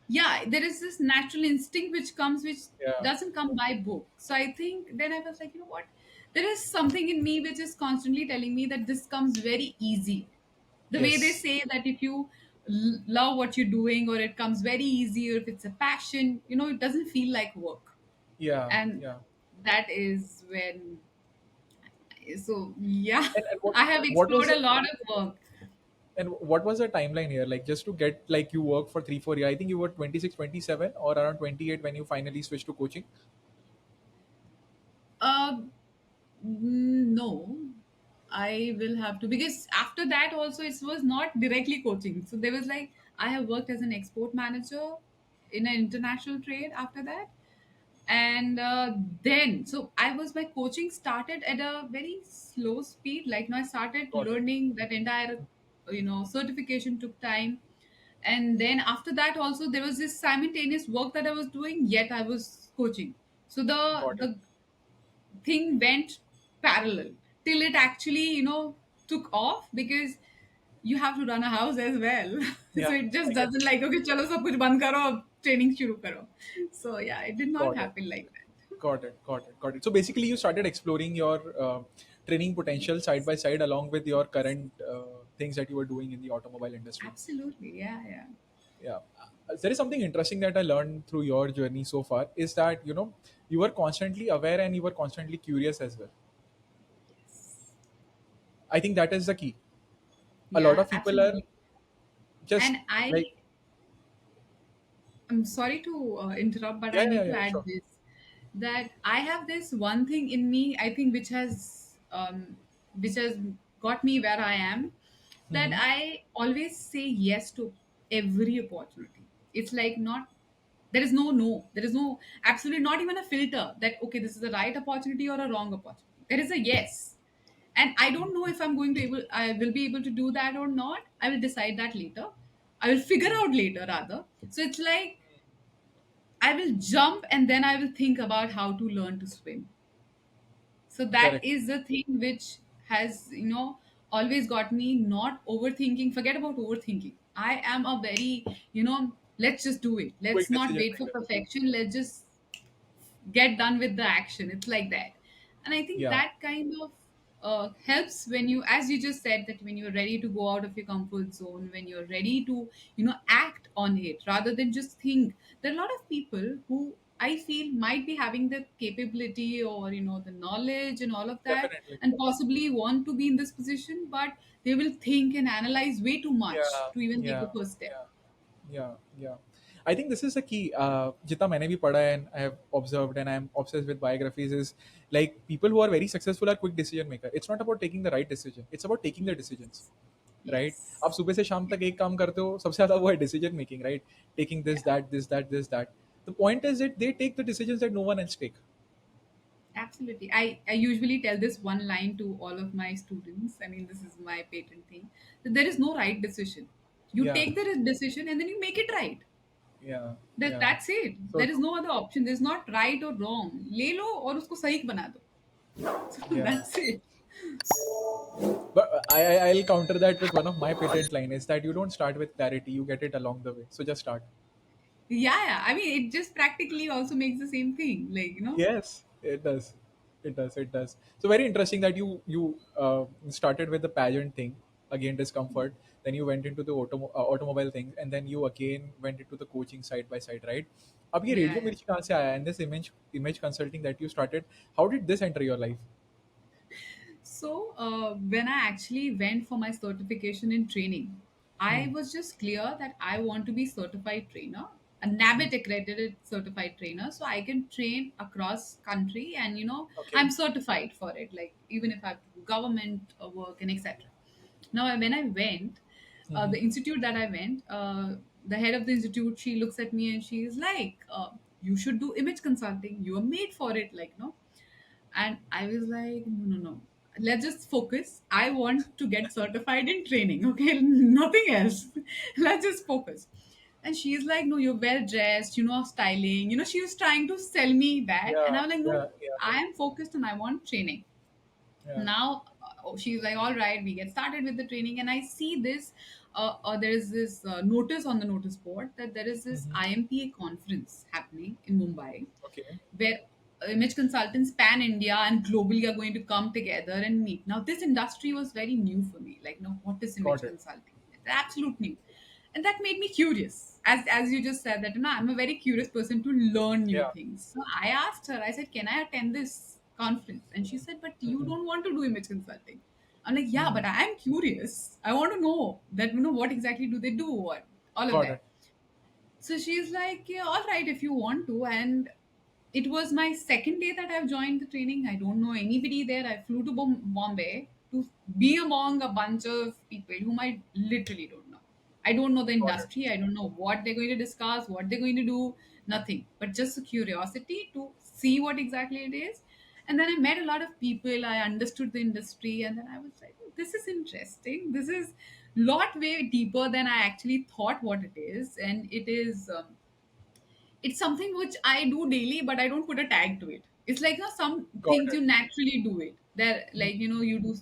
Yeah, there is this natural instinct which comes, which Yeah, doesn't come by book. So I think then I was like, you know what, there is something in me which is constantly telling me that this comes very easy. The way they yes, say that if you love what you're doing, or it comes very easy, or if it's a passion, it doesn't feel like work. yeah, And yeah. that is when, so yeah, And I have what was explored a lot of work. and what was the timeline here? Like just to get, like, you work for 3 4 years. I think you were 26, 27, or around 28 when you finally switched to coaching. uh no, I will have to, because after that also it was not directly coaching. So there was like, I have worked as an export manager in an international trade after that. And then, so I was, my coaching started at a very slow speed. Like, now I started Got it. learning that entire, certification took time. And then after that also, there was this simultaneous work that I was doing, yet I was coaching. So the Got it. the thing went parallel till it actually, took off, because you have to run a house as well. So Yeah, it just I get doesn't it. like, okay, chalo sab kuch band karo, ab training shuru karo. So yeah, it did not Got it. happen like that. Got it. Got it. Got it. So basically, you started exploring your training potential side by side along with your current things that you were doing in the automobile industry. Absolutely, yeah, yeah. Yeah. There is something interesting that I learned through your journey so far is that, you were constantly aware and you were constantly curious as well. I think that is the key. A lot Yeah, of people are absolutely. just And like, I'm sorry to interrupt, but yeah, I yeah, need to yeah, add sure. this, that I have this one thing in me, I think, which has got me where I am, that Hmm. I always say yes to every opportunity. It's like, not, there is no no, there is no, absolutely not even a filter that, okay, this is a right opportunity or a wrong opportunity. There is a yes. And I don't know if I will be able to do that or not. I will decide that later. I will figure out later, rather. So it's like, I will jump and then I will think about how to learn to swim. So that Correct. is the thing which has, always got me not overthinking. Forget about overthinking. I am a very, let's just do it. Let's Quick not decision wait for maker. perfection. Let's just get done with the action. It's like that. And I think Yeah, that kind of helps when you, as you just said, that when you're ready to go out of your comfort zone, when you're ready to, act on it rather than just think. There are a lot of people who I feel might be having the capability, or, the knowledge and all of that, definitely. and possibly want to be in this position, but they will think and analyze way too much Yeah, to even take the yeah, first step. yeah, yeah, yeah. I think this is the key. जितना मैंने भी पढ़ा है and I have observed and I am obsessed with biographies is like people who are very successful are quick decision maker. It's not about taking the right decision. It's about taking the decisions. Right आप Yes. सुबह से शाम तक एक काम करते हो सबसे ज्यादा वो है decision making right taking this Yeah. That this that this that the point is that they take the decisions that no one else take Absolutely. I usually tell this one line to all of my students. I mean, this is my patent thing, that there is no right decision. You या take the decision and then you make it right. या या That's it. So There is true no other option. There's not right or wrong. ले लो और उसको सही बना दो. So या that's it. but I'll counter that with one of my patent line is that you don't start with clarity, you get it along the way, so just start. Yeah, yeah. I mean, it just practically also makes the same thing. Yes, it does. It does. It does. So very interesting that you started with the pageant thing, again discomfort. Then you went into the automobile thing, and then you again went into the coaching side by side, right? अब ये Yeah, radio yeah. मिर्ची कहाँ से आया? And this image consulting that you started, how did this enter your life? When I actually went for my certification in training, I Hmm. was just clear that I want to be certified trainer, a NABIT accredited certified trainer, so I can train across country, and Okay. I'm certified for it. Like even if I have to do government work and etc. Now, when I went, Hmm. the institute that I went, the head of the institute, she looks at me and she's like, "You should do image consulting. You are made for it." Like, no. And I was like, no, no, no. Let's just focus. I want to get certified in training, okay? Nothing else. Let's just focus. And she's like, no, you're well dressed, styling. She was trying to sell me that. And Yeah, I was like, no, yeah, yeah, I am focused and I want training. yeah. Now, she's like, all right, we get started with the training. And I see this, there is this notice on the notice board that there is this Hmm. IMPA conference happening in Mumbai, Okay. where image consultants pan India and globally are going to come together and meet. Now, this industry was very new for me. Like, what is image Got it. consulting? It's absolute new, and that made me curious. As you just said that, I'm a very curious person to learn new Yeah. things. So I asked her. I said, "Can I attend this conference?" And she said, "But you Hmm. don't want to do image consulting." I'm like, "Yeah, Hmm. but I am curious. I want to know that what exactly do they do or all of Got that." it. So she's like, yeah, all right, if you want to. And it was my second day that I've joined the training. I don't know anybody there. I flew to Bombay to be among a bunch of people whom I literally don't know. I don't know the Got it. industry. I don't know what they're going to discuss, what they're going to do, nothing. But just a curiosity to see what exactly it is. And then I met a lot of people. I understood the industry, and then I was like, "Oh, this is interesting. This is lot way deeper than I actually thought what it is, and it is." It's something which I do daily, but I don't put a tag to it. It's like some Got things it. you naturally do it. There, Hmm. like you do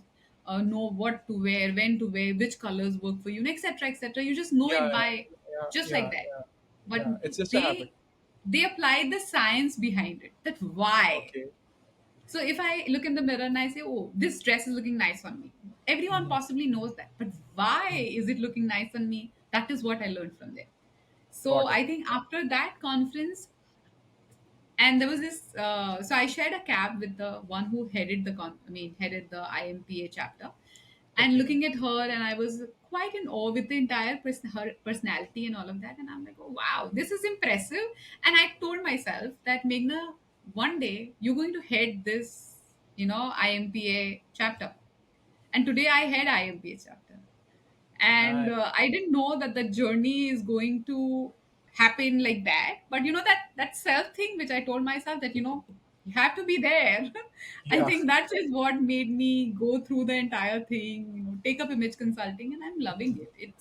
know what to wear, when to wear, which colors work for you, etc., etc. You just know Yeah, it yeah, by yeah, just like yeah, that. yeah, But yeah. It's just a habit. they apply the science behind it. That why. Okay. So if I look in the mirror and I say, "Oh, this dress is looking nice on me," everyone Hmm. possibly knows that. But why is it looking nice on me? That is what I learned from there. So Got it. I think after that conference, and there was this so I shared a cab with the one who headed headed the IMPA chapter, and Okay. looking at her, and I was quite in awe with the entire her personality and all of that, and I'm like, oh wow, this is impressive. And I told myself that, Meghna, one day you're going to head this IMPA chapter. And today I head IMPA chapter, and Nice. I didn't know that the journey is going to happen like that. But that self thing which I told myself, that you have to be there. I Yeah. think that is what made me go through the entire thing, take up image consulting, and I'm loving it.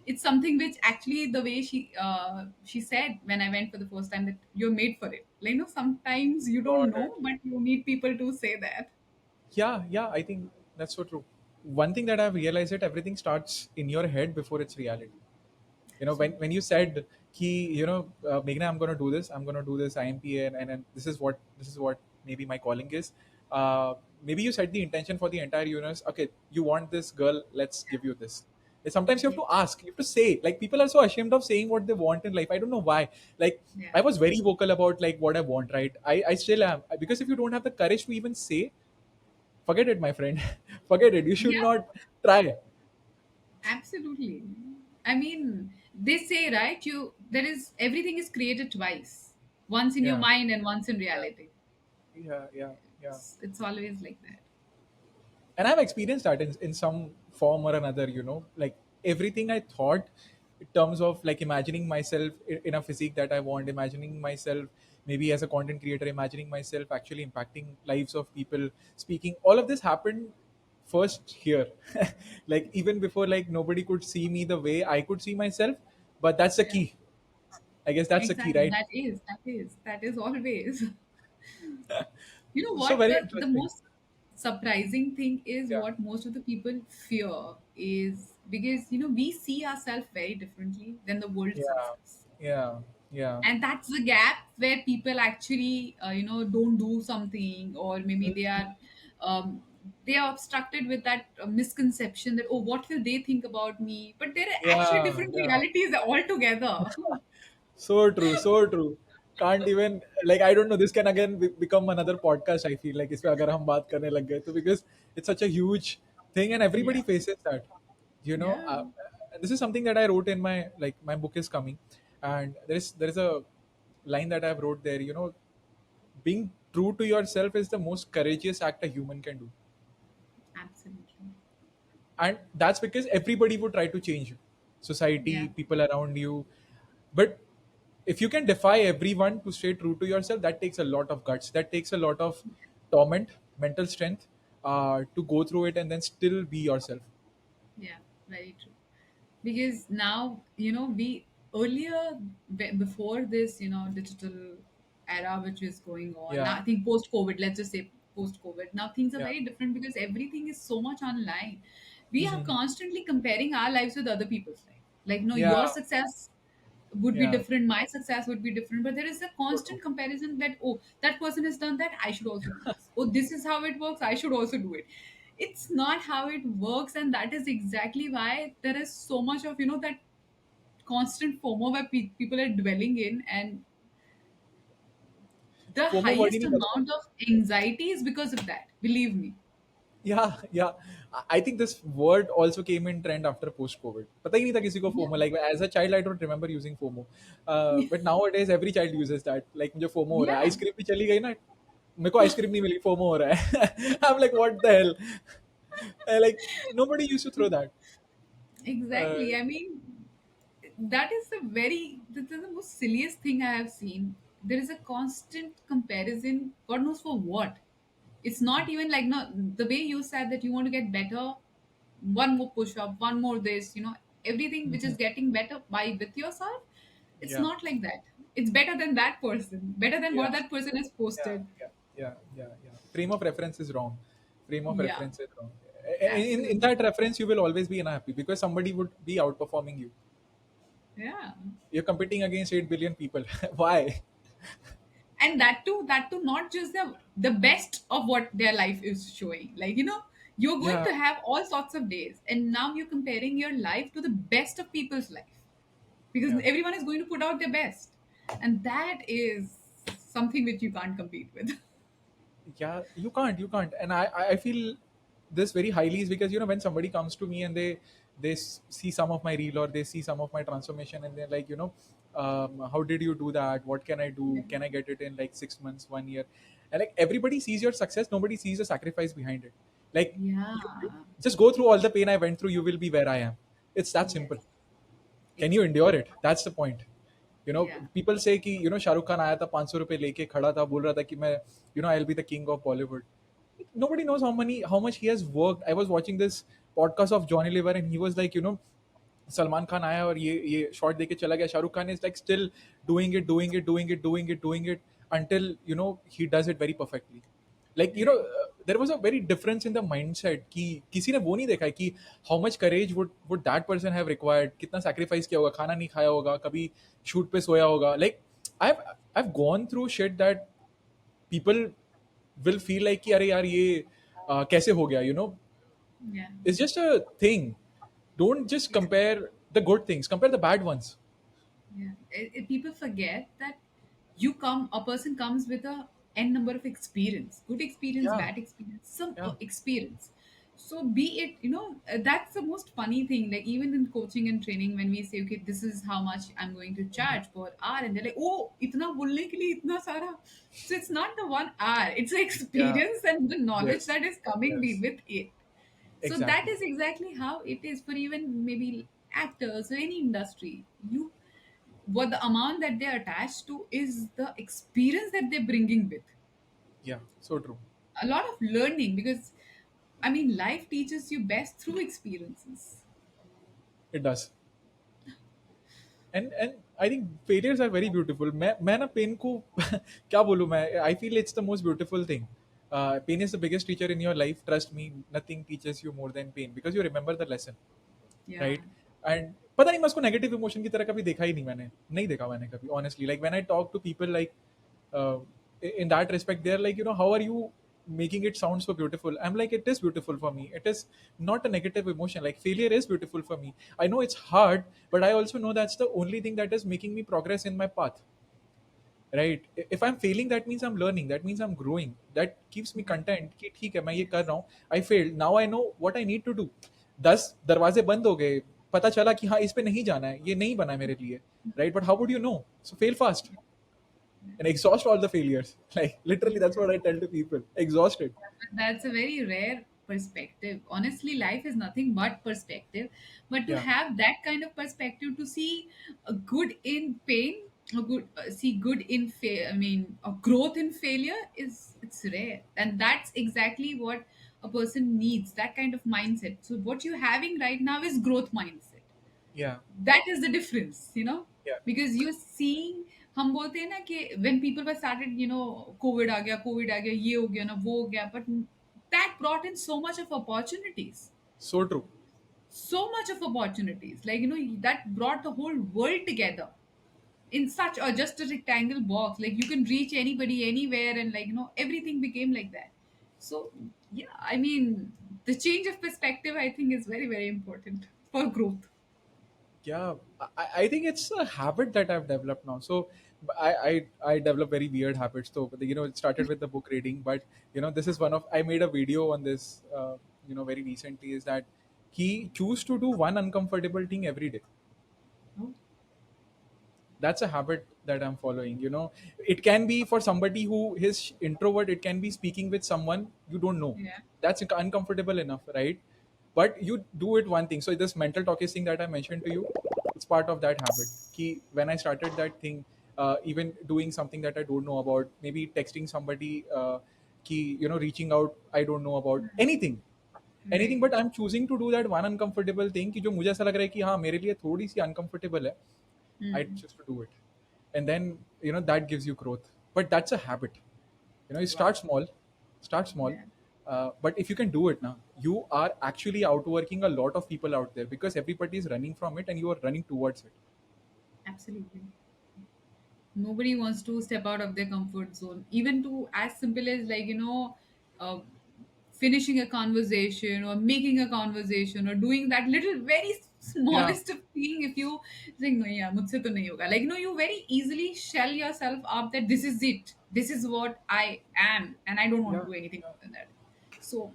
It's something which actually, the way she said when I went for the first time, that you're made for it. Like, sometimes you don't Got it. know, but you need people to say that. Yeah, yeah. I think that's so true. One thing that I've realized, that everything starts in your head before it's reality. When Absolutely. you said he, Meghna, I'm going to do this, IMPA, and this is what maybe my calling is. Maybe you set the intention for the entire universe. Okay, you want this girl, let's give you this. And sometimes you have Yeah. to ask, you have to say. Like, people are so ashamed of saying what they want in life. I don't know why. Like, Yeah. I was very vocal about like what I want, right? I still am, because if you don't have the courage to even say, forget it, my friend. Forget it, you should Yeah. not try. Absolutely. I mean, they say, right? There is everything is created twice. Once in your Yeah, mind and once in yeah, reality. yeah, yeah, yeah. It's always like that. And I've experienced that in some form or another, like everything I thought in terms of like imagining myself in a physique that I want, imagining myself maybe as a content creator, imagining myself actually impacting lives of people, speaking, all of this happened first here. Like, even before, like, nobody could see me the way I could see myself. But that's the Yeah. key. I guess that's the key, Exactly. right? That is always. You know So what? very The interesting. most surprising thing is, Yeah, what most of the people fear is, because we see ourselves very differently than the world sees yeah, us. yeah, yeah. And that's the gap where people actually don't do something, or maybe they are obstructed with that misconception that, oh, what will they think about me, but there are actually Yeah, different yeah. realities altogether. So true, so true. can't even, like, I don't know, this can again become another podcast. I feel like इसपे अगर हम बात करने लग गए तो, because it's such a huge thing and Yeah. everybody faces that, you know. Yeah. This is something that I wrote in my, like, my book is coming, and there is a line that I've wrote there, you know, being true to yourself is the most courageous act a human can do. Absolutely. And that's because everybody would try to change you, Yeah. society, people around you. But if you can defy everyone to stay true to yourself, that takes a lot of guts, that takes a lot of torment, mental strength, to go through it and then still be yourself. Yeah. Very true. Because now, we earlier, before this, digital era which is going on. Yeah. Now, I think post COVID, let's just say post COVID, now things are Yeah. very different because everything is so much online. We are Mhm. constantly comparing our lives with other people's life. Like, no, Yeah. your success would be Yeah. different, my success would be different, but there is a So true. constant comparison that, oh, that person has done that, I should also do this. Oh, this is how it works, I should also do it. It's not how it works, and that is exactly why there is so much of, that constant FOMO where people are dwelling in, and the FOMO word he highest नहीं पता. amount of anxiety is because of that, believe me. Yeah, yeah. I think this word also came in trend after post COVID. पता ही नहीं था किसी को Yeah. FOMO. Like as a child, I don't remember using FOMO. But nowadays, every child uses that. Like मुझे FOMO हो रहा है. Yeah, ice cream भी चली गई ना. मेरे को आइसक्रीम नहीं मिली. FOMO हो रहा है. I'm like, what the hell? Like nobody used to throw that. Uh, exactly. I mean, that is the most silliest thing I have seen. There is a constant comparison, God knows for what. It's not even like, no, the way you said that you want to get better, one more push up, one more this, everything which is getting better by with yourself. It's yeah, not like that. It's better than that person, better than yeah, what that person has yeah, posted. yeah, yeah. Frame of reference is wrong. Frame of Yeah, reference is wrong. In absolutely. that reference, you will always be unhappy because somebody would be outperforming you. Yeah. You're competing against 8 billion people. Why? And that too not just the best of what their life is showing, like, you're going Yeah, to have all sorts of days, and now you're comparing your life to the best of people's life, because yeah, everyone is going to put out their best, and that is something which you can't compete with. yeah. You can't. And I feel this very highly is because, you know, when somebody comes to me and they see some of my reel or they see some of my transformation and they're like, you know, how did you do that? What can I Yeah. do? Can I get it in like 6 months, 1 year? And like everybody sees your success, nobody sees the sacrifice behind it. Like you Yeah. just go through all the pain I went through, you will be where I am. It's that Yes. simple. Can you Exactly. endure it? That's the point. You know, Yeah. people say कि, you know, Shahrukh Khan आया था 500 रुपए लेके खड़ा था, बोल रहा था कि मैं, you know, I'll be the king of Bollywood. Nobody knows how much he has worked. I was watching this podcast of Johnny Lever and he was like, you know, Salman Khan आया और ये शॉट देके चला गया. Shahrukh Khan is like still doing it until, you know, he does it very perfectly. Like, you know, Right. there was a very difference in the mindset कि किसी ने वो नहीं देखा है कि how much courage would that person have required, कितना sacrifice किया होगा, खाना नहीं खाया होगा, कभी shoot पे सोया होगा. Like I've I've gone through shit that people will feel like कि अरे यार ये कैसे हो गया, you know. Yeah. It's just a thing. Don't just Yeah. compare the good things, compare the bad ones. Yeah, people forget that a person comes with a n number of experience, good experience, Yeah, bad experience, some yeah. experience. So be it, that's the most funny thing. Like, even in coaching and training, when we say, okay, this is how much I'm going to charge per hour, and they're like, oh, itna bolne ke liye itna sara. So it's not the 1 hour; it's the Yeah. experience and the knowledge Yes. that is coming Yes. with it. So that Exactly. is exactly how it is for even maybe actors or any industry. What the amount that they're attached to is the experience that they're bringing with. Yeah. So true. A lot of learning, because I mean, life teaches you best through experiences. It does. And I think failures are very beautiful. मैं ना pen को क्या बोलूँ मैं, I feel it's the most beautiful thing. Pain is the biggest teacher in your life. Trust me, nothing teaches you more than pain because you remember the lesson, Yeah. right? And पता नहीं मैं उसको negative emotion की तरह कभी देखा ही नहीं, मैंने नहीं देखा मैंने कभी, honestly. Like when I talk to people, like uh, in that respect, they're like, you know, how are you making it sound so beautiful? I'm like, it is beautiful for me. It is not a negative emotion. Like failure is beautiful for me. I know it's hard, but I also know that's the only thing that is making me progress in my path, right? If I'm failing, that means I'm learning, that means I'm growing, that keeps me content कि ठीक है मैं ये कर रहा हूँ, I failed, now I know what I need to do. 10 दरवाजे बंद हो गए, पता चला कि हाँ इस पे नहीं जाना है, ये नहीं बना है मेरे लिए, right? But how would you know? So fail fast and exhaust all the failures. Like literally, that's what I tell to people. Exhaust it. But that's a very rare perspective. Honestly, life is nothing but perspective. But to Yeah, have that kind of perspective, to see a good in pain, a good see good in I mean, a growth in failure is it's rare, and that's exactly what a person needs. That kind of mindset. So what you're having right now is growth mindset. yeah, That is the difference, yeah. because you're seeing, हम बोलते हैं ना कि when people were started, Covid आ गया, ये हो गया ना, वो हो गया, but that brought in so much of opportunities, So true. so much of opportunities, like, that brought the whole world together in such a just a rectangle box, like you can reach anybody anywhere, and like, everything became like that. So yeah, I mean, the change of perspective, I think, is very, very important for growth. Yeah, I think it's a habit that I've developed now. So I develop very weird habits. So it started with the book reading, but this is one of I made a video on this. Very recently is that he choose to do one uncomfortable thing every day. Oh, That's a habit that I'm following. It can be for somebody who is introvert, it can be speaking with someone you don't know. yeah. That's uncomfortable enough, right? But you do it one thing. So this mental talk is thing that I mentioned to you, it's part of that habit. When I started that thing, even doing something that I don't know about, maybe texting somebody, reaching out, I don't know about anything, Right. But I am choosing to do that one uncomfortable thing कि जो मुझे ऐसा लग रहा है कि हाँ मेरे लिए थोड़ी सी अनकंफर्टेबल है, I Hmm. just do it. And then, that gives you growth. But that's a habit. You Wow. start small, start small. Yeah. But if you can do it now, you are actually outworking a lot of people out there because everybody is running from it and you are running towards it. Absolutely. Nobody wants to step out of their comfort zone, even to as simple as, like, uh, finishing a conversation or making a conversation or doing that little very Yeah, smallest of thing. If you think, no, yeah, mujhse to nahi hoga, like, you very easily shell yourself up that this is it, this is what I am, and I don't want yeah, to do anything yeah. more than that. So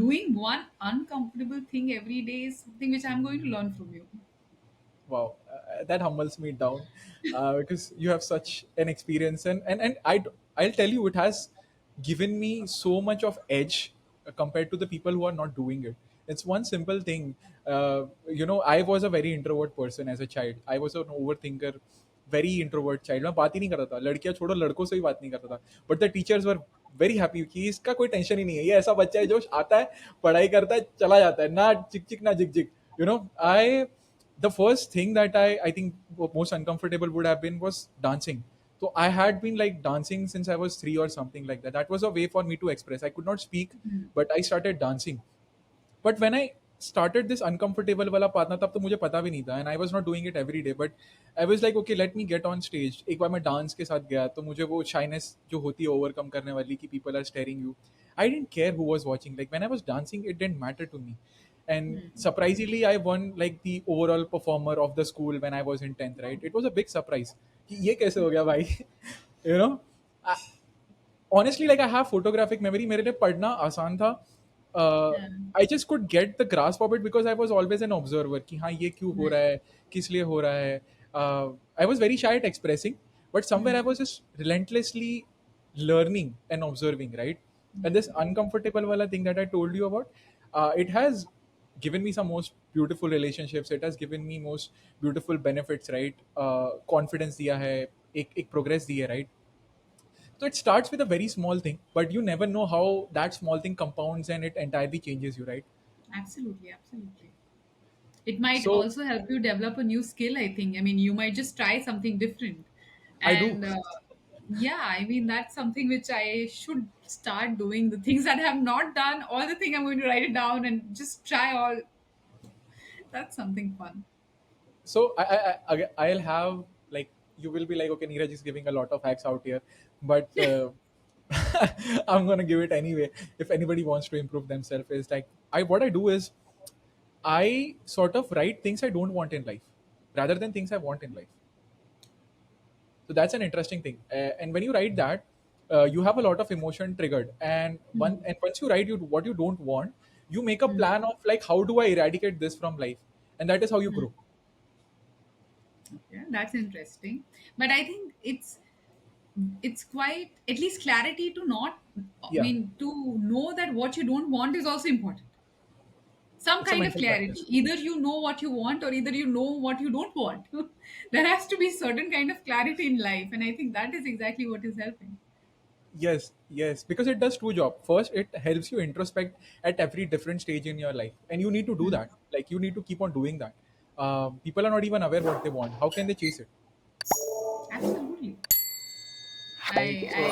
doing one uncomfortable thing every day is something which I'm going to learn from you. Wow, that humbles me down because you have such an experience, and I'll tell you, it has given me so much of edge compared to the people who are not doing it. It's one simple thing. I was a very introvert person as a child. I was an overthinker, very introvert child. मैं बात ही नहीं करता था, लड़कियां छोड़ो, लड़कों से भी बात नहीं करता था. But the teachers were very happy कि इसका कोई टेंशन ही नहीं है, ये ऐसा बच्चा है जो आता है, पढ़ाई करता है, चला जाता है, ना चिक चिक ना जिक जिक. I the first thing that I think most uncomfortable would have been was dancing. So I had been like dancing since I was 3 or something like that. That was a way for me to express. I could not speak, but I started dancing. But when I started this uncomfortable wala part na, तब तो मुझे पता भी नहीं था, and I was not doing it every day. But I was like, okay, let me get on stage. एक बार मैं dance के साथ गया तो मुझे वो शाइनेस जो होती है ओवरकम करने वाली कि people are staring you. I didn't care who was watching. Like when I was dancing, it didn't matter to me. And surprisingly, I won like the overall performer of the school when I was in 10th. Right? It was a big surprise. कि ये कैसे हो गया भाई? you know. Honestly, like I have photographic memory. मेरे लिए पढ़ना आसान था. Yeah. I just could get the grasp of it because I was always an observer कि हाँ ये क्यों हो रहा Right. है, किस लिए हो रहा है. I was very shy at expressing, but somewhere I was just relentlessly learning and observing, right? And this uncomfortable wala thing that I told you about, it has given me some most beautiful relationships. It has given me most beautiful benefits, right? Confidence दिया है, एक progress दी है, right? So it starts with a very small thing, but you never know how that small thing compounds and it entirely changes you, right? Absolutely, absolutely. It might So also help you develop a new skill, I think. I mean, you might just try something different. I do. And yeah, I mean, that's something which I should start doing. The things that I have not done, all the thing I'm going to write it down and just try all. That's something fun. So I'll have like you will be like, okay, Neeraj is giving a lot of hacks out here, but I'm gonna give it anyway. If anybody wants to improve themselves, is like what I do is I sort of write things I don't want in life rather than things I want in life. So that's an interesting thing. And when you write that, you have a lot of emotion triggered, and once you write you what you don't want, you make a Hmm. plan of like how do I eradicate this from life, and that is how you Hmm. grow. Yeah, that's interesting. But I think it's quite at least clarity to not. I Yeah, mean, to know that what you don't want is also important. Some it's a kind of mental clarity. practice. Either you know what you want, or either you know what you don't want. There has to be certain kind of clarity in life, and I think that is exactly what is helping. Yes, yes, because it does two jobs. First, it helps you introspect at every different stage in your life, and you need to do Hmm. that. Like you need to keep on doing that. People are not even aware what they want. How can they chase it? Absolutely. Right. So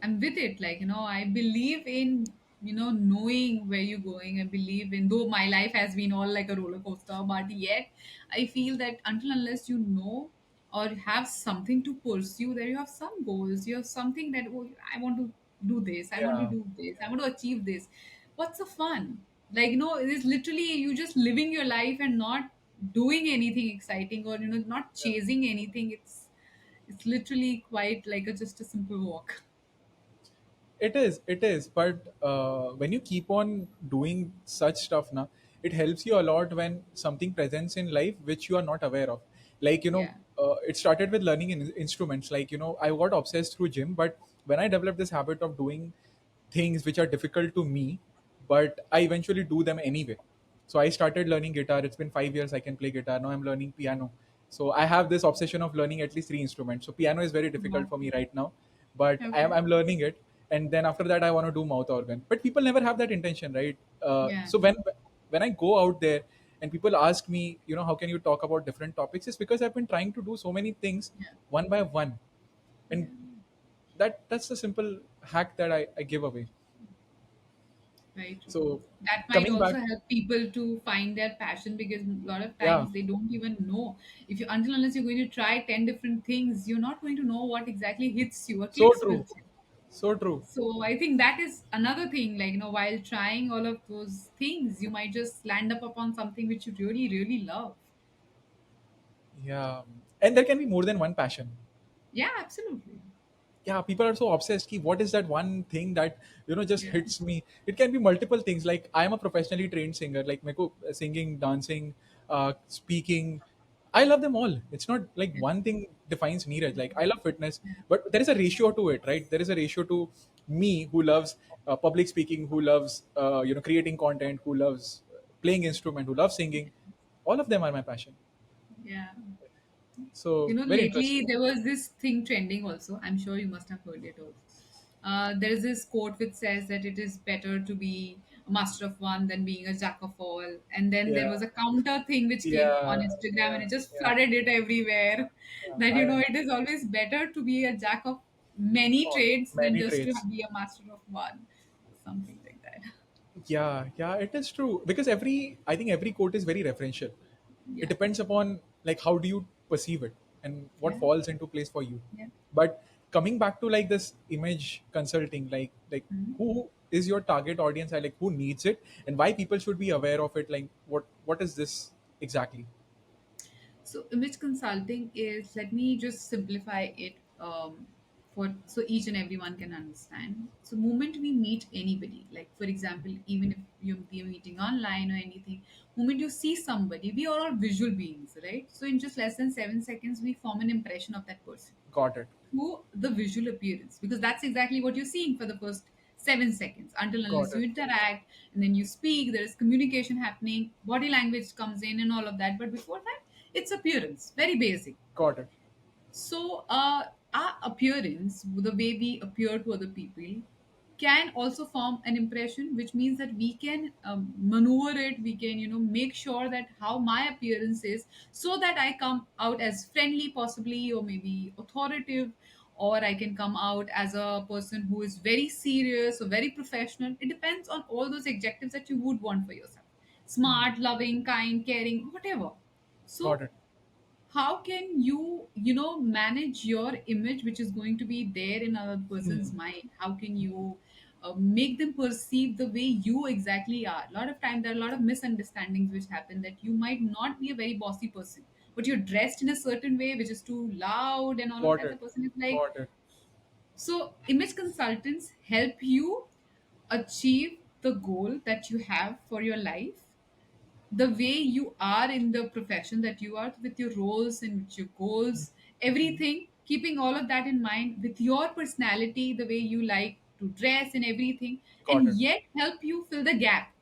I'm with it. Like, I believe in, knowing where you're going. I believe in, though my life has been all like a roller coaster, but yet I feel that until unless you know or have something to pursue, there you have some goals, you have something that, oh, I want to do this, I want to yeah, do this, I want to achieve this. What's the fun? Like, it is literally you just living your life and not doing anything exciting, or not yeah. chasing anything. It's literally quite like just a simple walk. It is. But when you keep on doing such stuff now, it helps you a lot when something presents in life which you are not aware of. Like, Yeah. it started with learning instruments. Like, I got obsessed through gym, but when I developed this habit of doing things which are difficult to me, but I eventually do them anyway. So I started learning guitar. It's been 5 years I can play guitar. Now I'm learning piano. So I have this obsession of learning at least three instruments. So piano is very difficult Wow. for me right now, but Okay. I'm learning it. And then after that, I want to do mouth organ. But people never have that intention, right? Yeah. So when I go out there and people ask me, how can you talk about different topics? It's because I've been trying to do so many things Yeah. one by one, Yeah. and that's the simple hack that I give away. Very true. So That might coming also back, help people to find their passion, because a lot of yeah, times they don't even know. If you until unless you're going to try 10 different things, you're not going to know what exactly hits you or so clicks true, with you. so true. So I think that is another thing. Like, while trying all of those things, you might just land up upon something which you really, really love. Yeah, and there can be more than one passion. Yeah, absolutely. Yeah, people are so obsessed. Ki, what is that one thing that just Yeah. hits me? It can be multiple things. Like I am a professionally trained singer. Like meko singing, dancing, speaking. I love them all. It's not like Yeah. one thing defines Neeraj. Like I love fitness, but there is a ratio to it, right? There is a ratio to me who loves public speaking, who loves creating content, who loves playing instrument, who loves singing. All of them are my passion. Yeah. So very Lately interesting. there was this thing trending also. I'm sure you must have heard it also. There is this quote which says that it is better to be a master of one than being a jack of all. And then there Yeah, was a counter thing which came on yeah, Instagram, and yeah, it just yeah. flooded it everywhere. Yeah, That, I it is always better to be a jack of many oh, trades than many just to traits. be a master of one. Something like that. Yeah, yeah, it is true because I think every quote is very referential. It Yeah. depends upon like how do you perceive it and what Yeah. falls into place for you. Yeah. But coming back to like this image consulting, like Mhm. who is your target audience? I like who needs it and why people should be aware of it. Like what is this exactly? So image consulting is, let me just simplify it, for so each and everyone can understand. So moment we meet anybody, like for example, even if you're meeting online or anything, moment you see somebody, we are all visual beings, right? So in just less than 7 seconds, we form an impression of that person Got it. through the visual appearance, because that's exactly what you're seeing for the first 7 seconds, until Got unless you it. interact and then you speak, there is communication happening, body language comes in and all of that. But before that, it's appearance, very basic. Got it. So, our appearance, the way we appear to other people, can also form an impression, which means that we can maneuver it. We can, make sure that how my appearance is, so that I come out as friendly, possibly, or maybe authoritative, or I can come out as a person who is very serious or very professional. It depends on all those adjectives that you would want for yourself: smart, loving, kind, caring, whatever. Got So it. how can you manage your image, which is going to be there in another person's mind? How can you make them perceive the way you exactly are? A lot of time there are a lot of misunderstandings which happen, that you might not be a very bossy person, but you're dressed in a certain way which is too loud and all of Got that, the it. person is like. Got it. So image consultants help you achieve the goal that you have for your life, the way you are in the profession that you are, with your roles and with your goals, everything, keeping all of that in mind with your personality, the way you like to dress and everything, Got and it. yet help you fill the gap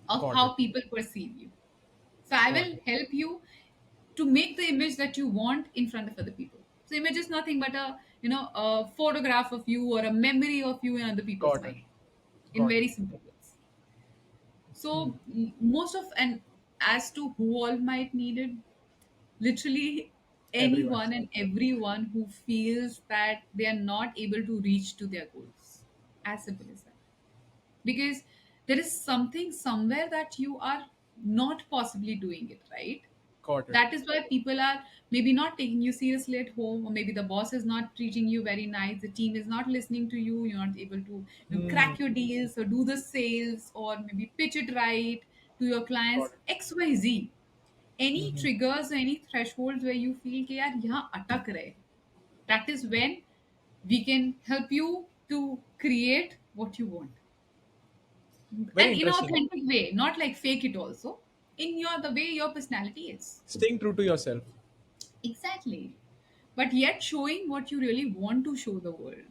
of Got it. how people perceive you. So I Got will it. help you to make the image that you want in front of other people. So image is nothing but a photograph of you or a memory of you in other people's Got it. mind, in Got it. very simple words. So most of, and as to who all might need it, literally Everyone. anyone and everyone who feels that they are not able to reach to their goals. As simple as that. Because there is something somewhere that you are not possibly doing it right. Got it. That is why people are maybe not taking you seriously at home, or maybe the boss is not treating you very nice, the team is not listening to you, you're not able to Hmm. crack your deals or do the sales or maybe pitch it right to your Got clients, it. XYZ. Any Hmm. triggers or any thresholds where you feel कि यार यहाँ अटक रहे, that is when we can help you to create what you want, Very and in an interesting. authentic way, not like fake it also, in your the way your personality is. Staying true to yourself. Exactly. But yet showing what you really want to show the world.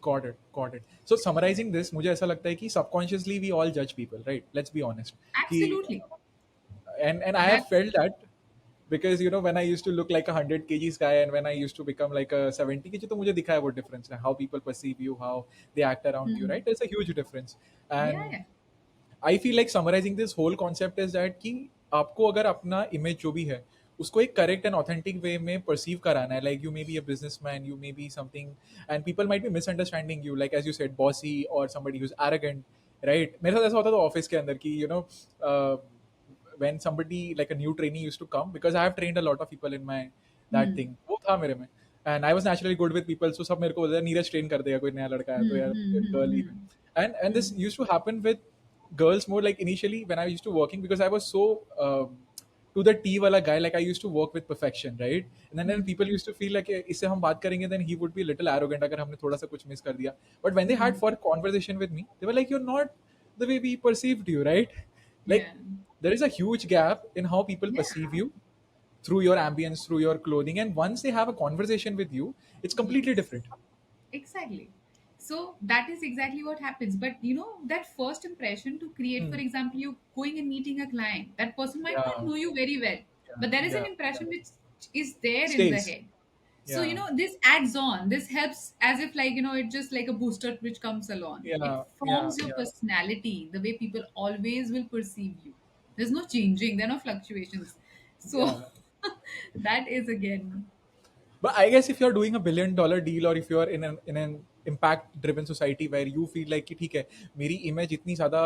Got it. Got it. So summarizing this, मुझे ऐसा लगता है कि subconsciously we all judge people, right? Let's be honest. कि Absolutely. and I That. have felt that because when I used to look like a 100 kgs guy and when I used to become like a 70 kg, तो मुझे दिखा है वो difference है, how people perceive you, how they act around you, Hmm. right? There's a huge difference. Yeah, And yeah. I feel like summarising this whole concept is that कि आपको अगर अपना इमेज जो भी है उसको एक करेक्ट एंड ऑथेंटिक वे में परसीव कराना है, like you may be a businessman, you may be something and people might be misunderstanding you, like as you said bossy और somebody who is arrogant, right? मेरे साथ ऐसा होता था office के अंदर कि when somebody like a new trainee used to come, because I have trained a lot of people in my that Hmm. thing, वो था मेरे में, and I was naturally good with people, so सब मेरे को बोलते नीरज ट्रेन कर देगा कोई नया लड़का है तो Hmm. यार Hmm. गर्ल ही Hmm. है. And this used to happen with girls more, like initially when I used to working, because I was so to the T wala guy, like I used to work with perfection, right? And then Hmm. people used to feel like इससे हम बात करेंगे then he would be a little arrogant अगर हमने थोड़ा सा कुछ miss कर दिया. But when they Hmm. had for conversation with me, they were like, you're not the way we perceived you, right? Like Yeah. there is a huge gap in how people Yeah. perceive you through your ambience, through your clothing, and once they have a conversation with you, it's completely Yes. different. Exactly. So that is exactly what happens. But that first impression to create, for Hmm. example, you going and meeting a client, that person might not Yeah, know you very well, yeah, but there is an yeah, yeah. impression which is there in the Stays. head. So, Yeah, this adds on, this helps as if like, it's just like a booster which comes along. It yeah, yeah, forms your yeah, personality, the way people always will perceive you. There's no changing, there are no fluctuations. So yeah. that is again. But I guess if you're doing $1 billion deal, or if you're in an impact driven society where you feel like कि ठीक है मेरी image इतनी ज़्यादा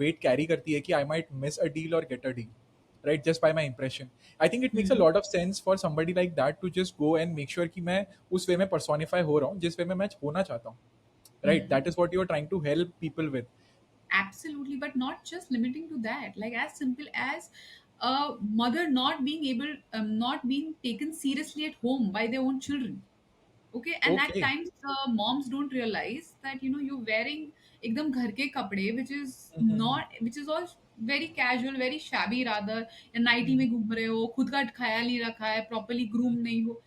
weight carry करती है कि I might miss a deal or get a deal, right? Just by my impression, I think it makes a Hmm. lot of sense for somebody like that to just go and make sure कि मैं उस way में personify हो रहा हूँ जिस way में मैं होना चाहता हूँ, right? Hmm. That is what you're trying to help people with. Absolutely, but not just limiting to that. Like as simple as a mother not being able, not being taken seriously at home by their own children. Okay, and at Okay. times moms don't realize that you're wearing एकदम घर के कपड़े which is Mm-hmm. not, which is all very casual, very shabby rather, या nightie Mm-hmm. में घूम रहे हो, खुद का ख्याल नहीं रखा है, प्रॉपर्ली ग्रूम नहीं हो,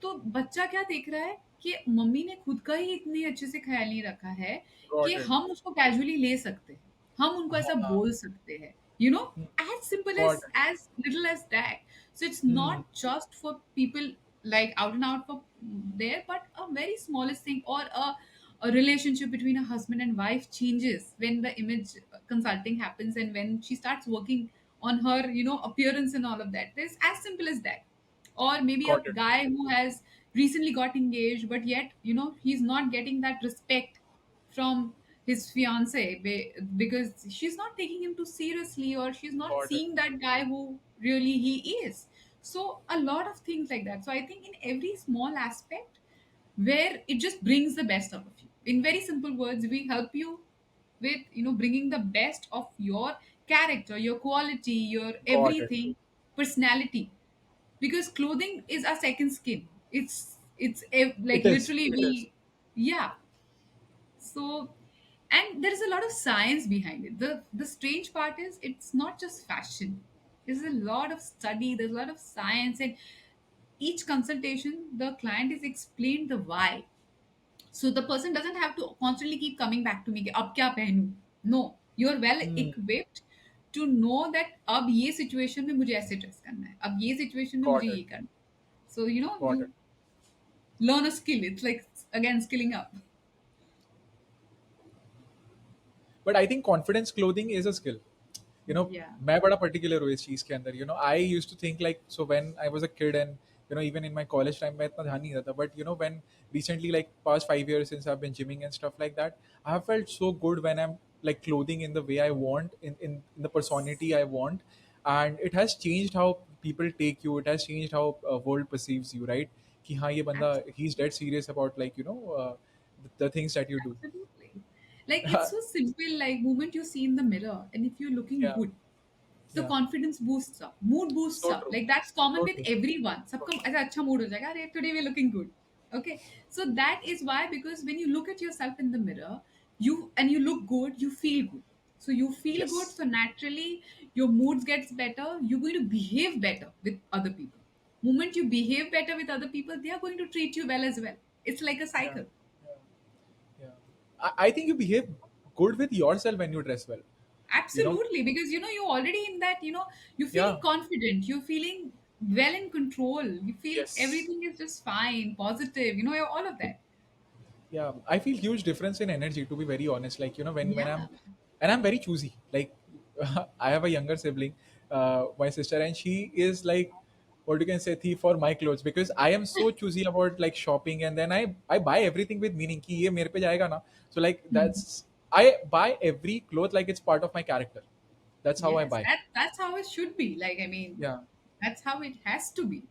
तो बच्चा क्या देख रहा है कि मम्मी ने खुद का ही इतने अच्छे से ख्याल नहीं रखा है कि Got it. हम उसको कैजुअली ले सकते हैं, हम उनको ऐसा हाँ. बोल सकते हैं, you know Hmm. as simple Got it. as little as that. So it's Hmm. not just for people like out and out for there, but a very smallest thing, or a relationship between a husband and wife changes when the image consulting happens and when she starts working on her appearance and all of that. There's as simple as that. Or maybe Got a it. guy who has recently got engaged but yet he's not getting that respect from his fiance because she's not taking him too seriously, or she's not Got it. seeing that guy who really he is. So a lot of things like that. So I think in every small aspect where it just brings the best out of you, in very simple words, we help you with bringing the best of your character, your quality, your Got it. everything, personality. because clothing is our second skin. Like It is. literally It is. we, yeah. So, and there is a lot of science behind it. The strange part is it's not just fashion. There's a lot of study, there's a lot of science, and each consultation the client is explained the why. So the person doesn't have to constantly keep coming back to me कि अब क्या पहनूं. No, you're well Hmm. equipped to know that अब ये situation में मुझे ऐसे dress करना है, अब ये situation में मुझे Got it. ये करना है. So you know, Got it. you learn a skill. It's like again skilling up. But I think confidence clothing is a skill. you know Yeah. मैं बड़ा particular हूँ इस चीज़ के अंदर. I used to think like, so when I was a kid and even in my college time मैं इतना ध्यान नहीं देता, but when recently, like past 5 years since I've been gymming and stuff like that, I have felt so good when I'm like clothing in the way I want, in the personality I want. And it has changed how people take you, it has changed how world perceives you, right? कि हाँ ये बंदा, he's dead serious about like the things that you do. Absolutely. Like it's so simple, like moment you see in the mirror and if you're looking Yeah, good, the yeah, confidence boosts up, mood boosts so up. true, Like that's common so with true, everyone. so सबका true. ऐसा अच्छा mood हो जाएगा, अरे today we're looking good. Okay. So that is why, because when you look at yourself in the mirror, you look good, you feel good. So you feel good, Yes. so naturally your moods gets better, you're going to behave better with other people. Moment you behave better with other people, they are going to treat you well as well. It's like a Yeah, cycle. yeah, yeah. I think you behave good with yourself when you dress well. You know, Absolutely, because you're already in that, you're feeling yeah, confident, you're feeling well in control, you feel yes, everything is just fine, positive, all of that. yeah. I feel huge difference in energy. To be very honest, like when Yeah. I'm, and I'm very choosy. Like I have a younger sibling, my sister, and she is like, what you can say, thief for my clothes, because I am so choosy about like shopping, and then I buy everything with meaning. कि ये मेरे पे जाएगा ना. So like Mhm. that's, I buy every cloth like it's part of my character. That's how I Yes, buy. that's how it should be. Like, I mean, Yeah. that's how it has to be.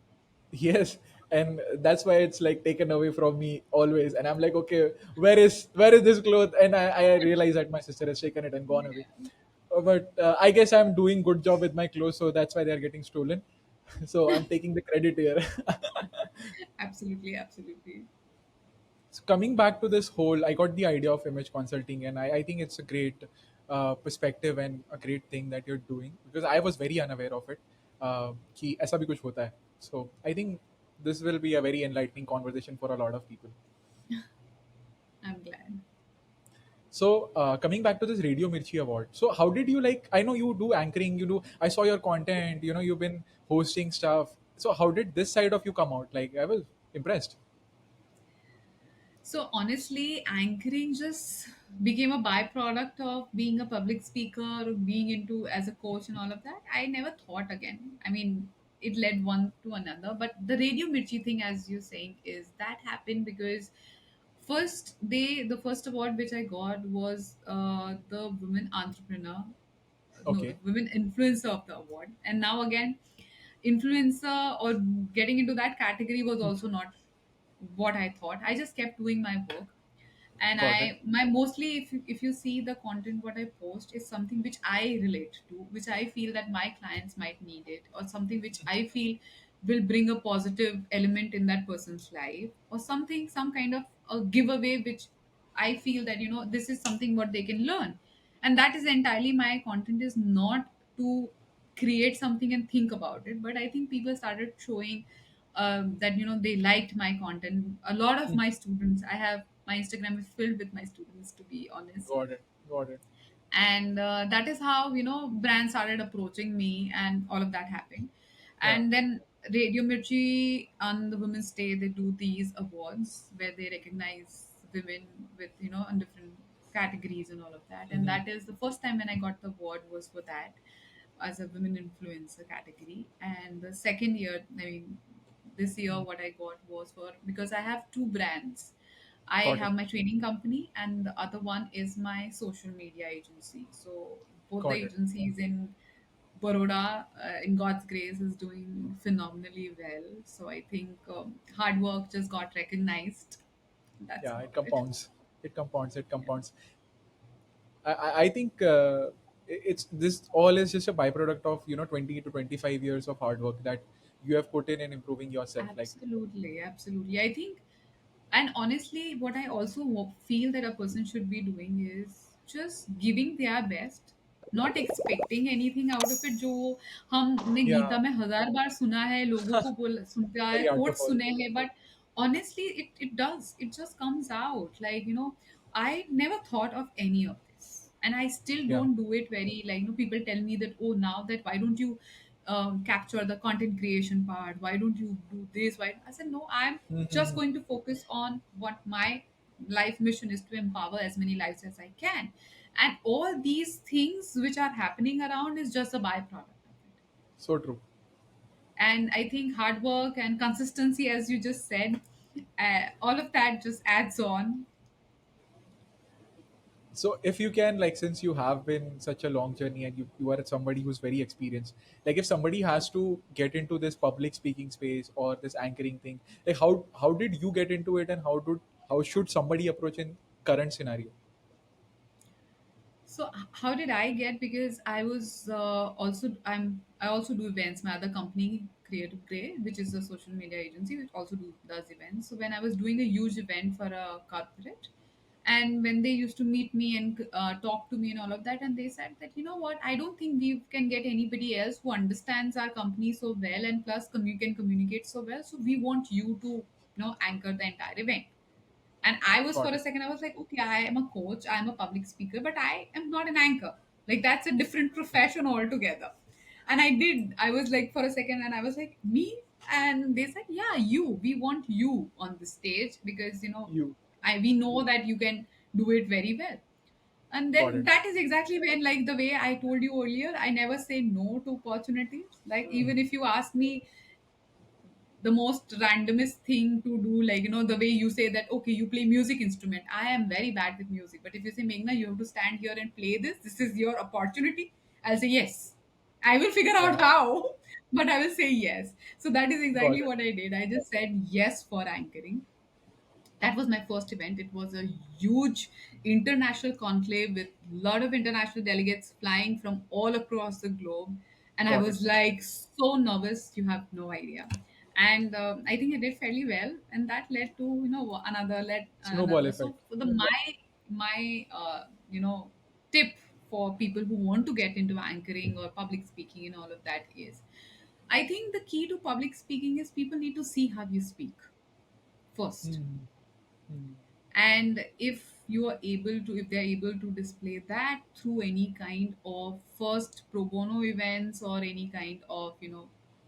Yes, and that's why it's like taken away from me always. And I'm like, okay, where is this cloth? And I realize that my sister has taken it and gone away. But I guess I'm doing good job with my clothes, so that's why they're getting stolen. So I'm taking the credit here. Absolutely, absolutely. So coming back to this whole, I got the idea of image consulting, and I think it's a great perspective and a great thing that you're doing, because I was very unaware of it. कि ऐसा भी कुछ होता है. So I think this will be a very enlightening conversation for a lot of people. I'm glad. So coming back to this Radio Mirchi Award, so how did you like? I know you do anchoring, you do. I saw your content. You've been hosting stuff. So how did this side of you come out? Like I was impressed. So honestly, anchoring just became a byproduct of being a public speaker, being into as a coach and all of that. I never thought again. I mean, it led one to another. But the Radio Mirchi thing, as you're saying, is that happened because the first award which I got was the women entrepreneur, no, the Okay, women influencer of the award. And now again, influencer or getting into that category was also not what I thought. I just kept doing my work, and got it. my mostly, if you see the content what I post is something which I relate to, which I feel that my clients might need it, or something which I feel will bring a positive element in that person's life, or something, some kind of a giveaway which I feel that this is something what they can learn. And that is entirely my content, is not to create something and think about it, but I think people started showing that they liked my content. A lot of Hmm. my students, I have my Instagram is filled with my students, to be honest. Got it. Got it. And that is how brands started approaching me and all of that happened. Yeah. And then Radio Mirchi on the Women's Day, they do these awards where they recognize women with on different categories and all of that. And Hmm. that is the first time when I got the award was for that, as a women influencer category. And the second year, I mean, this year what I got was for, because I have two brands. I Got it. have my training company and the other one is my social media agency. So both the Got it. agencies in Baroda, in God's grace, is doing phenomenally well. So I think hard work just got recognized. That's Yeah, it about it. compounds. It compounds. It compounds. I think it's this all is just a byproduct of 20 to 25 years of hard work that you have put in improving yourself. Like, Absolutely, absolutely. I think, and honestly, what I also feel that a person should be doing is just giving their best, not expecting anything out of it. जो हमने yeah, Gita में हजार बार सुना है, लोगों को बोल सुनते आए, very hard to quote follow. सुने हैं, but honestly, it does. It just comes out. Like, I never thought of any of this, and I still Yeah. don't do it very, like, people tell me that, oh, now that why don't you capture the content creation part? Why don't you do this? Why? I said, no, I'm just Mhm. going to focus on what my life mission is, to empower as many lives as I can. And all these things which are happening around is just a byproduct of it. So true. And I think hard work and consistency, as you just said, all of that just adds on. So if you can, like, since you have been such a long journey and you are somebody who's very experienced, like if somebody has to get into this public speaking space or this anchoring thing, like how did you get into it, and how should somebody approach in current scenario? So how did I get? Because I was I also do events. My other company, Creative Grey, which is a social media agency, which also does events. So when I was doing a huge event for a corporate, and when they used to meet me and talk to me and all of that, and they said that, you know what, I don't think we can get anybody else who understands our company so well, and plus can communicate so well. So we want you to, anchor the entire event. And I was, for Got a it. second, I was like, okay, I am a coach, I'm a public speaker, but I am not an anchor. Like, that's a different profession altogether. And I was like, for a second, and I was like, me? And they said, yeah, you. We want you on the stage because, You we know that you can do it very well. And got then it. that is exactly when, like the way I told you earlier, I never say no to opportunities. Like, even if you ask me the most randomest thing to do, like, the way you say that, okay, you play music instrument, I am very bad with music, but if you say, Meghna, you have to stand here and play this is your opportunity, I'll say yes. I will figure out Yeah, how, but I will say yes. So that is got exactly it. what I did. I just said yes for anchoring. That was my first event. It was a huge international conclave with a lot of international delegates flying from all across the globe. And I Got it. was like so nervous, you have no idea. And I think I did fairly well, and that led to, Snowball another. So effect. for the my tip for people who want to get into anchoring or public speaking and all of that is, I think the key to public speaking is people need to see how you speak first. Hmm. Hmm. And if they're able to display that through any kind of first pro bono events or any kind of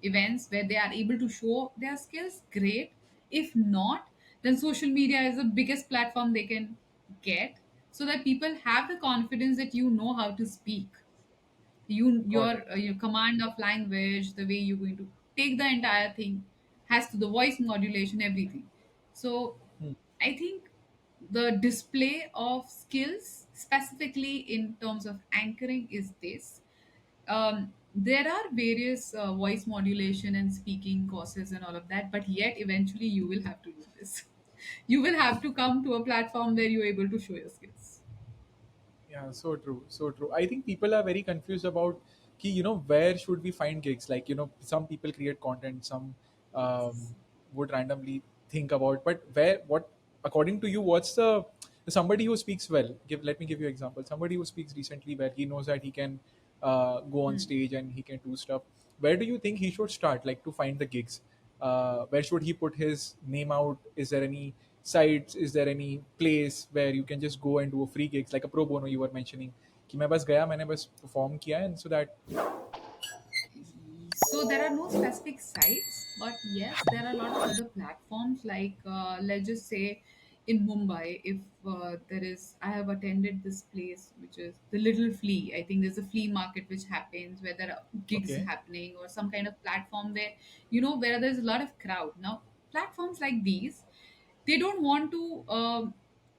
events where they are able to show their skills, great. If not, then social media is the biggest platform they can get, so that people have the confidence that you know how to speak. Got it. Your command of language, the way you're going to take the entire thing, has to the voice modulation, everything. So Hmm. I think the display of skills specifically in terms of anchoring is this. There are various voice modulation and speaking courses and all of that, but yet eventually you will have to do this. You will have to come to a platform where you're able to show your skills. Yeah, so true, so true. I think people are very confused about ki, where should we find gigs? Like, some people create content, some would randomly think about, but what, according to you, what's the somebody who speaks well? Let me give you example. Somebody who speaks recently well, he knows that he can go on Hmm. stage and he can do stuff. Where do you think he should start, like, to find the gigs? Where should he put his name out? Is there any sites, is there any place where you can just go and do a free gigs, like a pro bono you were mentioning, कि मैं बस गया, मैंने बस perform किया, and so that. So there are no specific sites, but yes, there are a lot of other platforms. Like, let's just say in Mumbai, if there is, I have attended this place which is the Little Flea. I think there's a flea market which happens where there are gigs Okay. happening, or some kind of platform where where there's a lot of crowd. Now, platforms like these, they don't want to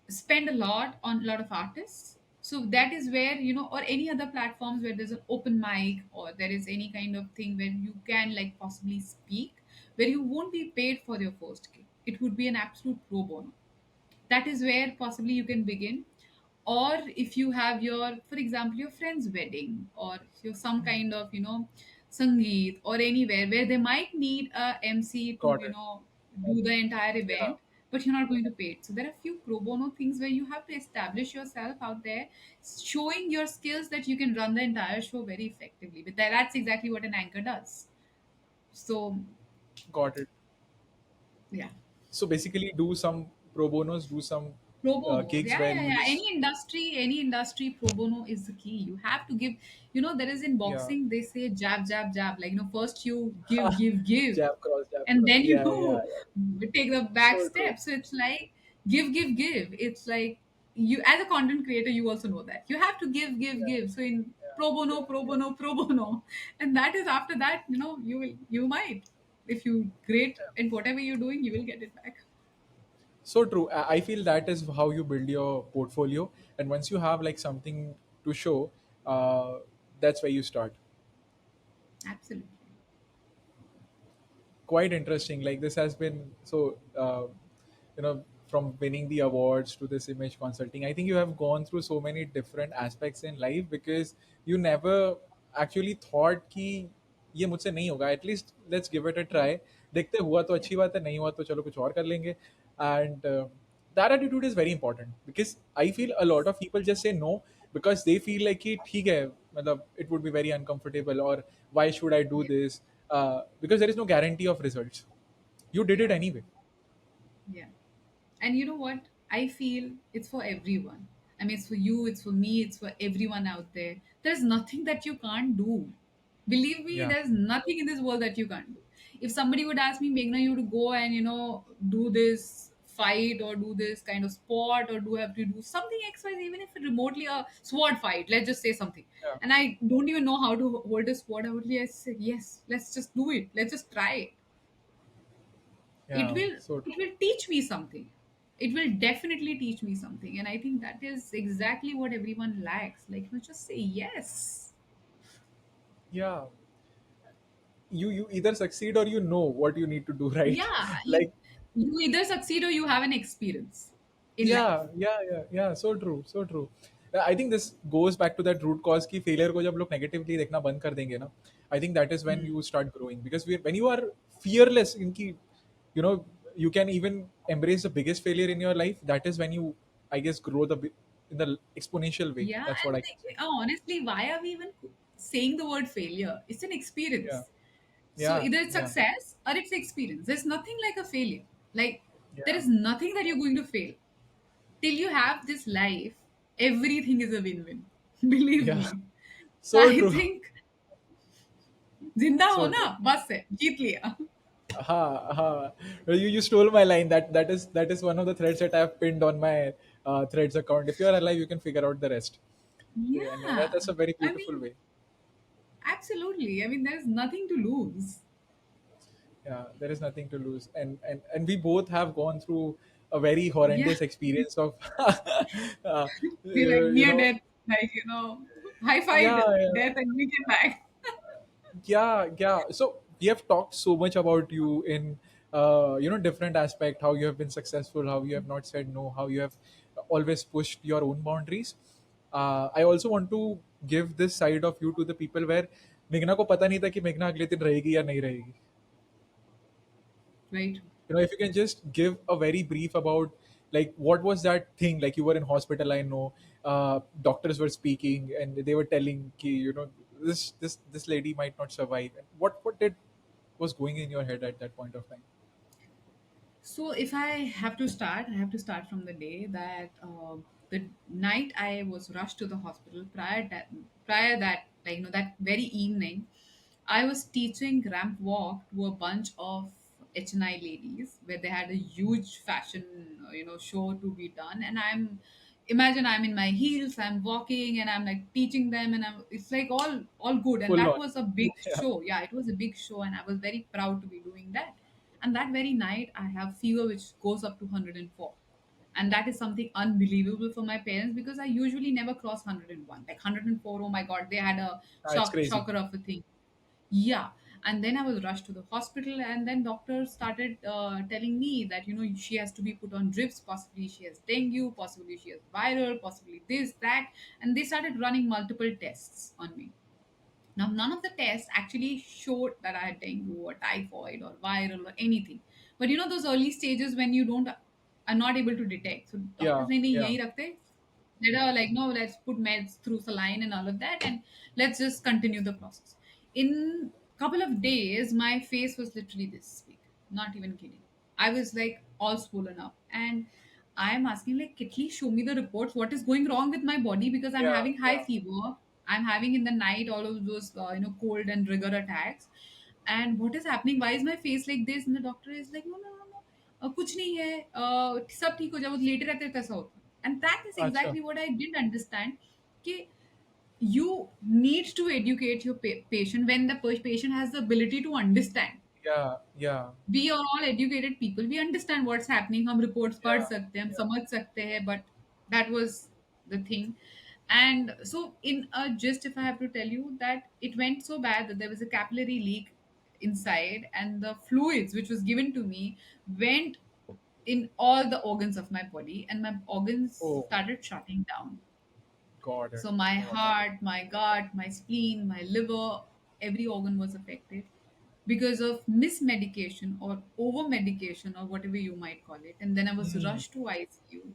spend a lot on a lot of artists. So that is where, or any other platforms where there's an open mic, or there is any kind of thing where you can, like, possibly speak, where you won't be paid for your first gig. It would be an absolute pro bono. That is where possibly you can begin. Or if you have your, for example, your friend's wedding, or your some kind of Sangeet or anywhere where they might need a MC to, Got it. do the entire Yeah. event, but you're not going to pay it. So there are few pro bono things where you have to establish yourself out there, showing your skills that you can run the entire show very effectively. But that's exactly what an anchor does. So Got it. yeah. So basically, do some pro bonos, do some Pro bono, gigs yeah, where yeah, you yeah. just Any industry, pro bono is the key. You have to give. There is in yeah. boxing they say jab, jab, jab. Like first you give, Jab and cross. then Yeah, yeah, yeah. take the back So true. step. So it's like give. It's like you as a content creator, you also know that you have to Yeah, give. So in yeah, pro bono, yeah, pro yeah. bono, pro bono, and that is after that. You might if you great Yeah. in whatever you're doing, you will get it back. So true. I feel that is how you build your portfolio, and once you have like something to show, that's where you start. Absolutely. Quite interesting. Like this has been so, from winning the awards to this image consulting. I think you have gone through so many different aspects in life because you never actually thought कि ये मुझसे नहीं होगा. At least let's give it a try. देखते हुआ तो Yeah. अच्छी बात है, नहीं हुआ तो चलो कुछ और कर लेंगे. And that attitude is very important because I feel a lot of people just say no because they feel like कि ठीक है, मतलब it would be very uncomfortable or why should I do Yeah. this? Because there is no guarantee of results. You did it Yeah. anyway. Yeah. And you know what? I feel it's for everyone. I mean, it's for you, it's for me, it's for everyone out there. There's nothing that you can't do. Believe me, Yeah, there's nothing in this world that you can't do. If somebody would ask me, Meghna, you to go and, do this fight or do this kind of sport or do have to do something XYZ, even if it remotely a sword fight, let's just say something. yeah, And I don't even know how to hold a sword. I would just say, yes, let's just do it. Let's just try it. it yeah. will So it true. will teach me something. It will definitely teach me something, and I think that is exactly what everyone lacks. Like, just say yes. Yeah, you either succeed or you know what you need to do, right? Yeah, Like you either succeed or you have an experience in life. yeah. So true, so true. I think this goes back to that root cause की failure को जब लोग negatively देखना बंद कर देंगे ना, I think that is when Hmm. you start growing because when you are fearless इनकी, you know, you can even embrace the biggest failure in your life. That is when you, I guess, grow in the exponential way. Yeah, That's what and I can say. honestly, why are we even saying the word failure? It's an Yeah, experience. So yeah, either it's yeah, success or it's experience. There's nothing like a failure. Like, there yeah, is nothing that you're going to fail. Till you have this life, everything is a win-win. Believe yeah. me. So So I true, think जिंदा हो so ना true. बस है जीत लिया. Ha ha. You stole my line. That is one of the threads that I have pinned on my threads account. If you are alive, you can figure out the rest. Yeah, and Yeah, that's a very I beautiful mean, way. absolutely. I mean, there's nothing to lose. Yeah, there is nothing to lose, and we both have gone through a very Yeah, horrendous experience of, we're like you near know, death, like high five yeah, yeah. death, and we came back. Yeah. So we have talked so much about you in different aspect, how you have been successful, how you have not said no, how you have always pushed your own boundaries. I also want to give this side of you to the people where मेघना को पता नहीं था कि मेघना अगले दिन रहेगी या नहीं रहेगी. Right. If you can just give a very brief about like what was that thing, like you were in hospital, I know, doctors were speaking and they were telling ki, this lady might not survive. What did was going in your head at that point of time? So if I have to start, I have to start from the day that the night I was rushed to the hospital. Prior that, like that very evening, I was teaching ramp walk to a bunch of HNI ladies where they had a huge fashion show to be done, and imagine I'm in my heels, I'm walking, and I'm like teaching them, and it's like all good, and Full that on. was a big Yeah. show. Yeah, it was a big show, and I was very proud to be doing that. And that very night, I have fever which goes up to 104. And that is something unbelievable for my parents because I usually never cross 101. Like 104, oh my God, they had a It's crazy. shocker of a thing. Yeah. And then I was rushed to the hospital, and then doctors started telling me that, she has to be put on drips. Possibly she has dengue, possibly she has viral, possibly this, that. And they started running multiple tests on me. Now, none of the tests actually showed that I had dengue or typhoid or viral or anything. But you know those early stages when you don't are not able to detect. So doctors Yeah, say nahi yeah. yahi rakhte. They are like, no, let's put meds through saline and all of that, and let's just continue the process. In couple of days, my face was literally this big. Not even kidding. I was like all swollen up, and I am asking like, Kitli, show me the reports. What is going wrong with my body? Because I'm Yeah, having high yeah. fever. I'm having in the night all of those cold and rigor attacks. And what is happening? Why is my face like this? And the doctor is like, no, no, no, no. कुछ नहीं है सब ठीक हो जाए वो लेटे रहते हैं, तैसा होता है. And that is Acha. exactly what I didn't understand कि you need to educate your patient when the patient has the ability to understand. Yeah, yeah, We are all educated people, we understand what's happening, हम reports पढ़ yeah, सकते हैं, हम yeah. समझ सकते हैं, but that was the thing. And so in a gist, if I have to tell you, that it went so bad that there was a capillary leak inside, and the fluids which was given to me went in all the organs of my body, and my organs Oh, started shutting down. got it. So my Got it. heart, my gut, my spleen, my liver, every organ was affected because of mismedication or over medication or whatever you might call it. And then I was Hmm. rushed to ICU,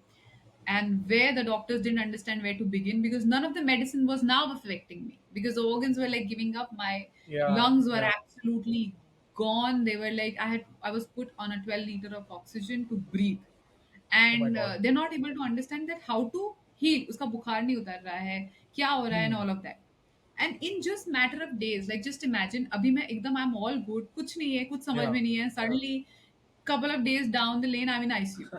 and where the doctors didn't understand where to begin because none of the medicine was now affecting me because the organs were like giving up. My Yeah, lungs were yeah. absolutely gone. They were like I was put on a 12 liter of oxygen to breathe, Oh my and God. they're not able to understand that how to heal. Uska bukhar nahi utar raha hai, kya ho raha hai, and Hmm. all of that. And in just matter of days, like just imagine, abhi main ekdam I'm all good, kuch nahi hai, kuch samajh Yeah, mein nahi hai. yeah. Suddenly, couple of days down the lane, I'm in ICU.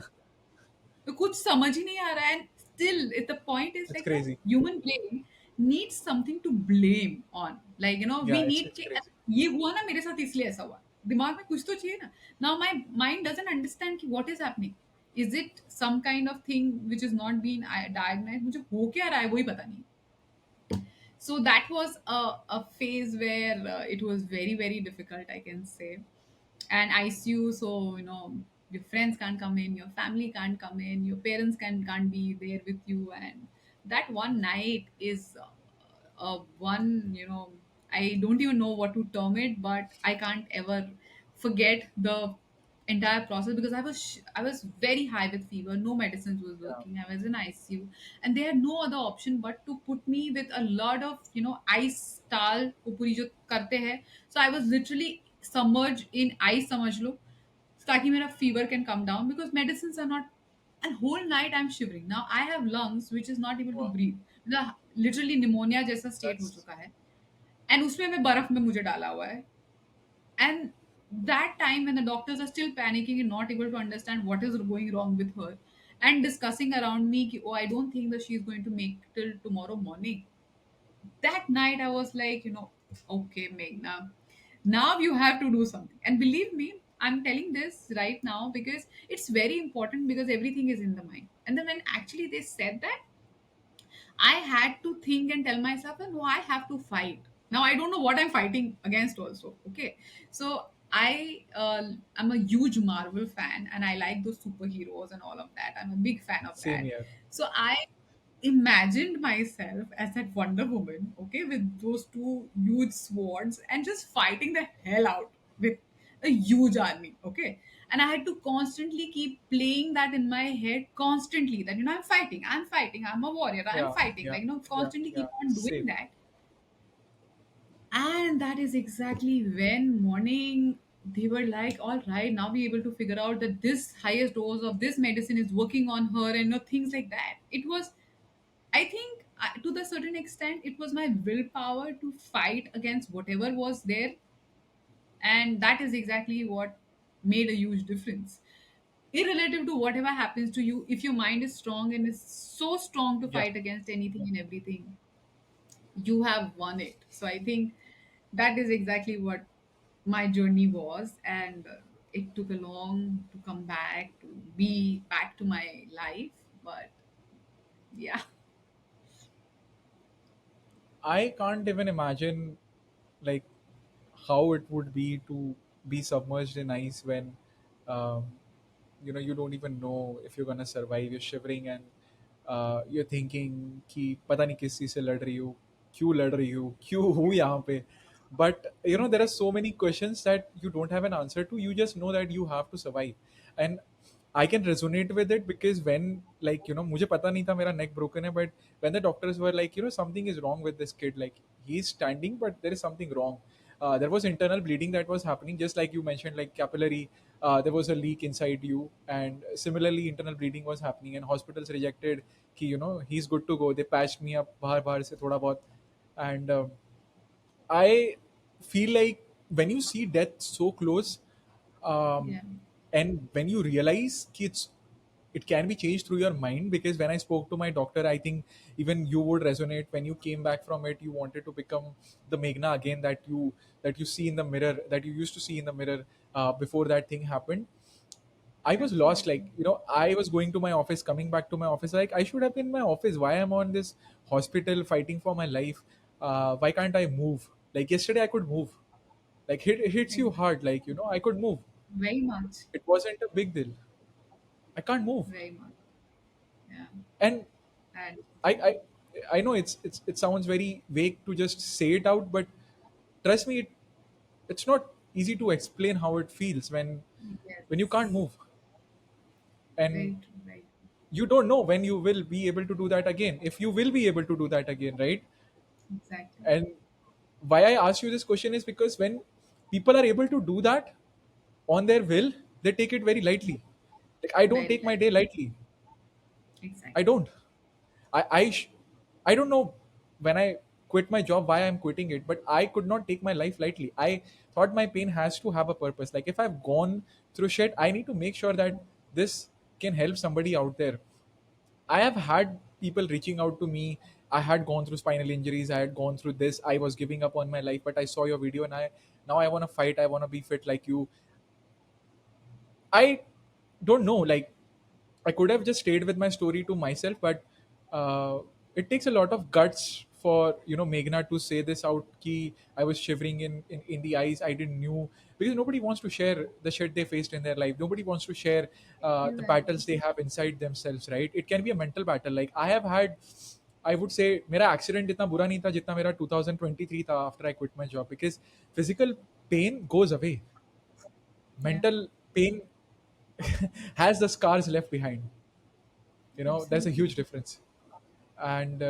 तो कुछ समझ ही नहीं आ रहा है. And still the point is It's like the crazy. human brain needs something to blame on, like we Yeah, need it's कि crazy. ये हुआ ना मेरे साथ इसलिए ऐसा हुआ. दिमाग में कुछ तो चाहिए ना. Now my mind doesn't understand कि what is happening. Is it some kind of thing which is not being diagnosed? मुझे हो क्या रहा है वही पता नहीं. So that was a phase where it was very very difficult, I can say. And ICU, so your friends can't come in, your family can't come in, your parents can't be there with you. And that one night is one, I don't even know what to term it, but I can't ever forget the entire process because I was very high with fever. No medicines was Yeah. working. I was in ICU, and they had no other option but to put me with a lot of ice towel को पूरी जो करते हैं. So I was literally submerged in ice, समझ लो, ताकि मेरा fever can come down because medicines are not. And whole night I'm shivering. Now I have lungs which is not able to Wow. breathe. Literally pneumonia जैसा state हो That's चुका है. And उसमें मैं बर्फ में मुझे डाला हुआ है. And that time when the doctors are still panicking and not able to understand what is going wrong with her, and discussing around me ki, oh, I don't think that she's going to make till tomorrow morning. That night I was like, okay, Meghna, now you have to do something. And believe me, I'm telling this right now because it's very important because everything is in the mind. And then when actually they said that, I had to think and tell myself that no, I have to fight. Now I don't know what I'm fighting against also. Okay. So I'm a huge Marvel fan and I like those superheroes and all of that. I'm a big fan of same that. here. So I imagined myself as that Wonder Woman, okay, with those two huge swords and just fighting the hell out with a huge army, okay. And I had to constantly keep playing that in my head constantly that I'm fighting, I'm a warrior, I'm Yeah, fighting, yeah, like yeah, constantly yeah. keep on doing Same. that. And that is exactly when morning they were like, all right, now we're able to figure out that this highest dose of this medicine is working on her, and things like that. It was, I think, to the certain extent, it was my willpower to fight against whatever was there, and that is exactly what made a huge difference. Irrelative to whatever happens to you, if your mind is strong and is so strong to Yeah. fight against anything and everything, you have won it. So I think that is exactly what my journey was, and it took a long to come back to be back to my life, but yeah. I can't even imagine like how it would be to be submerged in ice when um, you don't even know if you're gonna survive. You're shivering and you're thinking कि पता नहीं किस चीज़ से लड़ रही हो. क्यों लड़ रही हो, क्यों हूँ यहाँ पे. But there are so many questions that you don't have an answer to. You just know that you have to survive. And I can resonate with it because when, like, मुझे पता नहीं था मेरा neck broken है, but when the doctors were like, something is wrong with this kid, like he's standing but there is something wrong. There was internal bleeding that was happening, just like you mentioned, like capillary. There was a leak inside you, and similarly internal bleeding was happening, and hospitals rejected कि he's good to go. They patched me up बाहर बाहर से थोड़ा बहुत. And I feel like when you see death so close, um, Yeah. and when you realize कि it can be changed through your mind, because when I spoke to my doctor, I think even you would resonate. When you came back from it, you wanted to become the Meghna again that you see in the mirror, that you used to see in the mirror before that thing happened. I was lost. Like, Absolutely. I was going to my office, coming back to my office. Like, I should have been in my office. Why am I on this hospital fighting for my life? Why can't I move? Like, yesterday, I could move. Like, it hits you Exactly. hard. Like, I could move. Very much. It wasn't a big deal. I can't move. Very much. Yeah. And And I, I, I know it sounds very vague to just say it out, but trust me, it's not easy to explain how it feels when you can't yes. move. And Very true. Very true. you don't know when you will be able to do that again, if you will be able to do that again, right? Exactly. And why I ask you this question is because when people are able to do that on their will, they take it very lightly. Like, I don't Very take my light. day lightly. I Exactly. don't. I don't know when I quit my job why I'm quitting it, but I could not take my life lightly. I thought my pain has to have a purpose. Like, if I've gone through shit, I need to make sure that this can help somebody out there. I have had people reaching out to me. I had gone through spinal injuries. I had gone through this. I was giving up on my life, but I saw your video, and I now I want to fight. I want to be fit like you. I don't know. Like, I could have just stayed with my story to myself, but uh, it takes a lot of guts for Meghna to say this out. Ki I was shivering in the eyes. I didn't knew, because nobody wants to share the shit they faced in their life. Nobody wants to share the Exactly. battles they have inside themselves. Right? It can be a mental battle. Like, I have had. I would say मेरा accident इतना बुरा नहीं था जितना मेरा 2023 था after I quit my job, because physical pain goes away. Yeah. Mental pain has the scars left behind. There's a Absolutely. huge difference. And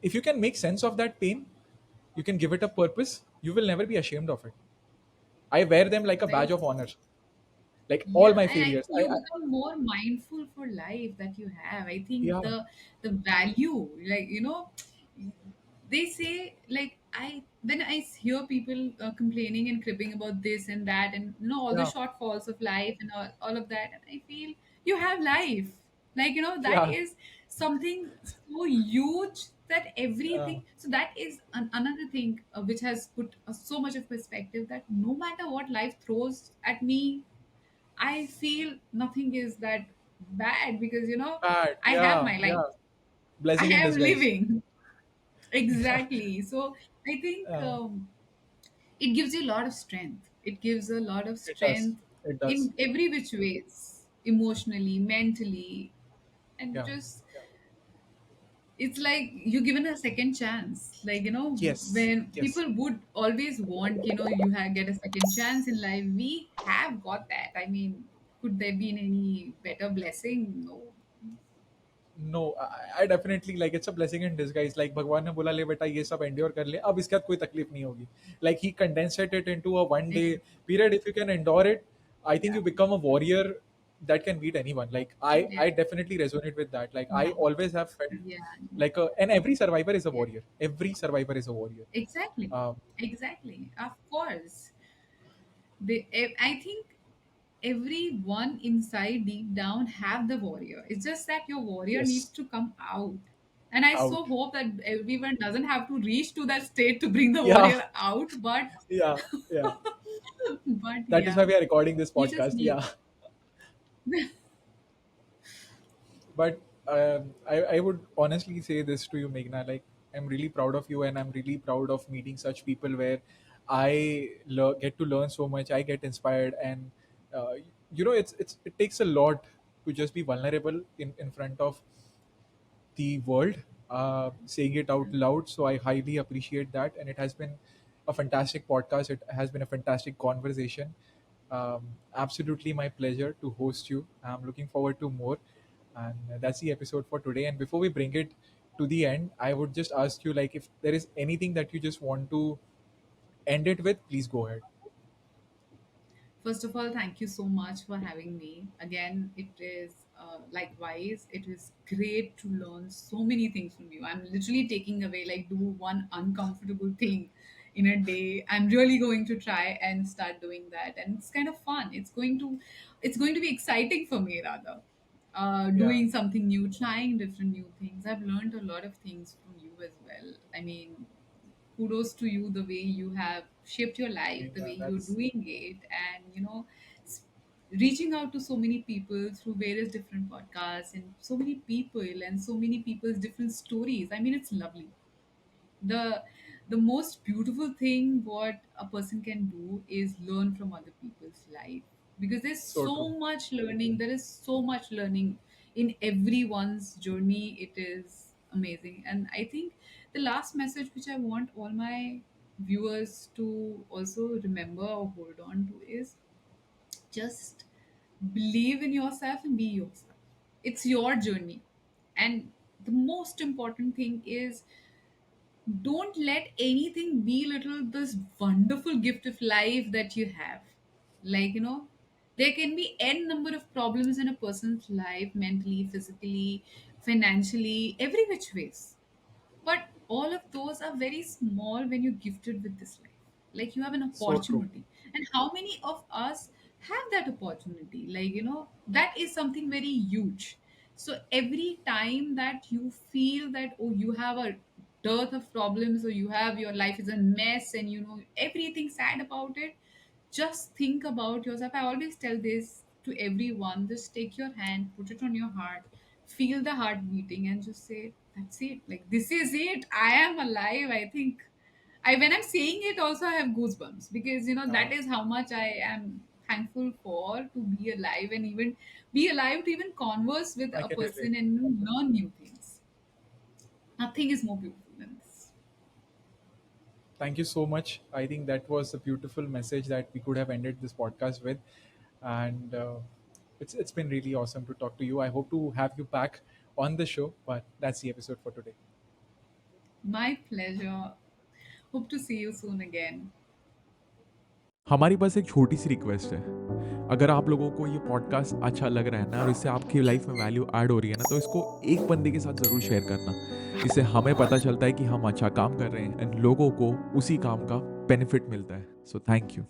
if you can make sense of that pain, you can give it a purpose, you will never be ashamed of it. I wear them like a Very badge of true. honor. Like, all Yeah, my and I think failures, you become more mindful for life that you have. I think yeah, the value, like they say, like I when I hear people complaining and cribbing about this and that, and all the yeah, shortfalls of life and all of that, and I feel you have life. Like that yeah, is something so huge that uh, everything. So that is another thing which has put so much of perspective that no matter what life throws at me, I feel nothing is that bad because bad, I have yeah, my life. yeah, I blessing in am disguise. living. Exactly. So I think uh, it gives you a lot of strength. It gives a lot of it does, strength it does, in every which ways, emotionally, mentally, and yeah, just it's like you're given a second chance. Like yes, when yes. people would always want you have get a second chance in life. We have got that. I mean, could there be any better blessing? No. No, I definitely, like, it's a blessing in disguise. Like, भगवान ने बोला ले बेटा ये सब endure कर ले, अब इसके बाद कोई तकलीफ नहीं होगी. Like, he condensed it into a 1 day Exactly. period. If you can endure it, I think you Yeah. become a warrior that can beat anyone. Like, I Yeah. definitely resonate with that. Like, I Yeah. always have felt Yeah. like and every survivor is a Yeah. warrior. Every survivor is a warrior. Exactly. Um, Exactly. Of course. I think everyone inside deep down have the warrior. It's just that your warrior needs yes, to come out. And I out. so hope that everyone doesn't have to reach to that state to bring the Yeah, warrior out. But yeah, yeah. but That is why yeah, we are recording this you just podcast. need. Yeah. But I would honestly say this to you, Meghna. Like, I'm really proud of you, and I'm really proud of meeting such people where get to learn so much. I get inspired, and uh, it takes a lot to just be vulnerable in front of the world. saying it out loud. So I highly appreciate that, and it has been a fantastic podcast. It has been a fantastic conversation. Absolutely my pleasure to host you. I'm looking forward to more, and that's the episode for today. And before we bring it to the end, I would just ask you, like, if there is anything that you just want to end it with, please go ahead. First of all, thank you so much for having me. Again, it is likewise. It is great to learn so many things from you. I'm literally taking away, like, do one uncomfortable thing in a day. I'm really going to try and start doing that, and it's kind of fun. It's going to be exciting for me rather. Yeah, Doing something new, trying different new things. I've learned a lot of things from you as well. I mean, kudos to you, the way you have shaped your life, the yeah, way you're that's doing it, and s- reaching out to so many people through various different podcasts and so many people and so many people's different stories. I mean, it's lovely. The the most beautiful thing what a person can do is learn from other people's life, because there's so true. so much learning, there is so much learning in everyone's journey. It is amazing. And I think the last message which I want all my viewers to also remember or hold on to is just believe in yourself and be yourself. It's your journey. And the most important thing is, don't let anything belittle this wonderful gift of life that you have. Like, there can be n number of problems in a person's life, mentally, physically, financially, every which ways. But all of those are very small when you're gifted with this life. Like, you have an So true. opportunity. And how many of us have that opportunity? Like, that is something very huge. So every time that you feel that, oh, you have a dearth of problems, or you have, your life is a mess, and everything sad about it, just think about yourself. I always tell this to everyone: just take your hand, put it on your heart, feel the heart beating, and just say, that's it. Like, this is it. I am alive. I think when I'm saying it also, I have goosebumps, because Uh, that is how much I am thankful for, to be alive, and even be alive to even converse with I a can relate. person and learn new things. Nothing is more beautiful than this. Thank you so much. I think that was a beautiful message that we could have ended this podcast with, and it's been really awesome to talk to you. I hope to have you back on the show, but that's the episode for today. My pleasure. Hope to see you soon again. हमारी बस एक छोटी सी request है। अगर आप लोगों को ये पॉडकास्ट अच्छा लग रहा है ना और इससे आपकी लाइफ में वैल्यू ऐड हो रही है ना, तो इसको एक बंदे के साथ ज़रूर शेयर करना। इससे हमें पता चलता है कि हम अच्छा काम कर रहे हैं एंड लोगों को उसी काम का बेनिफिट मिलता है। So thank you.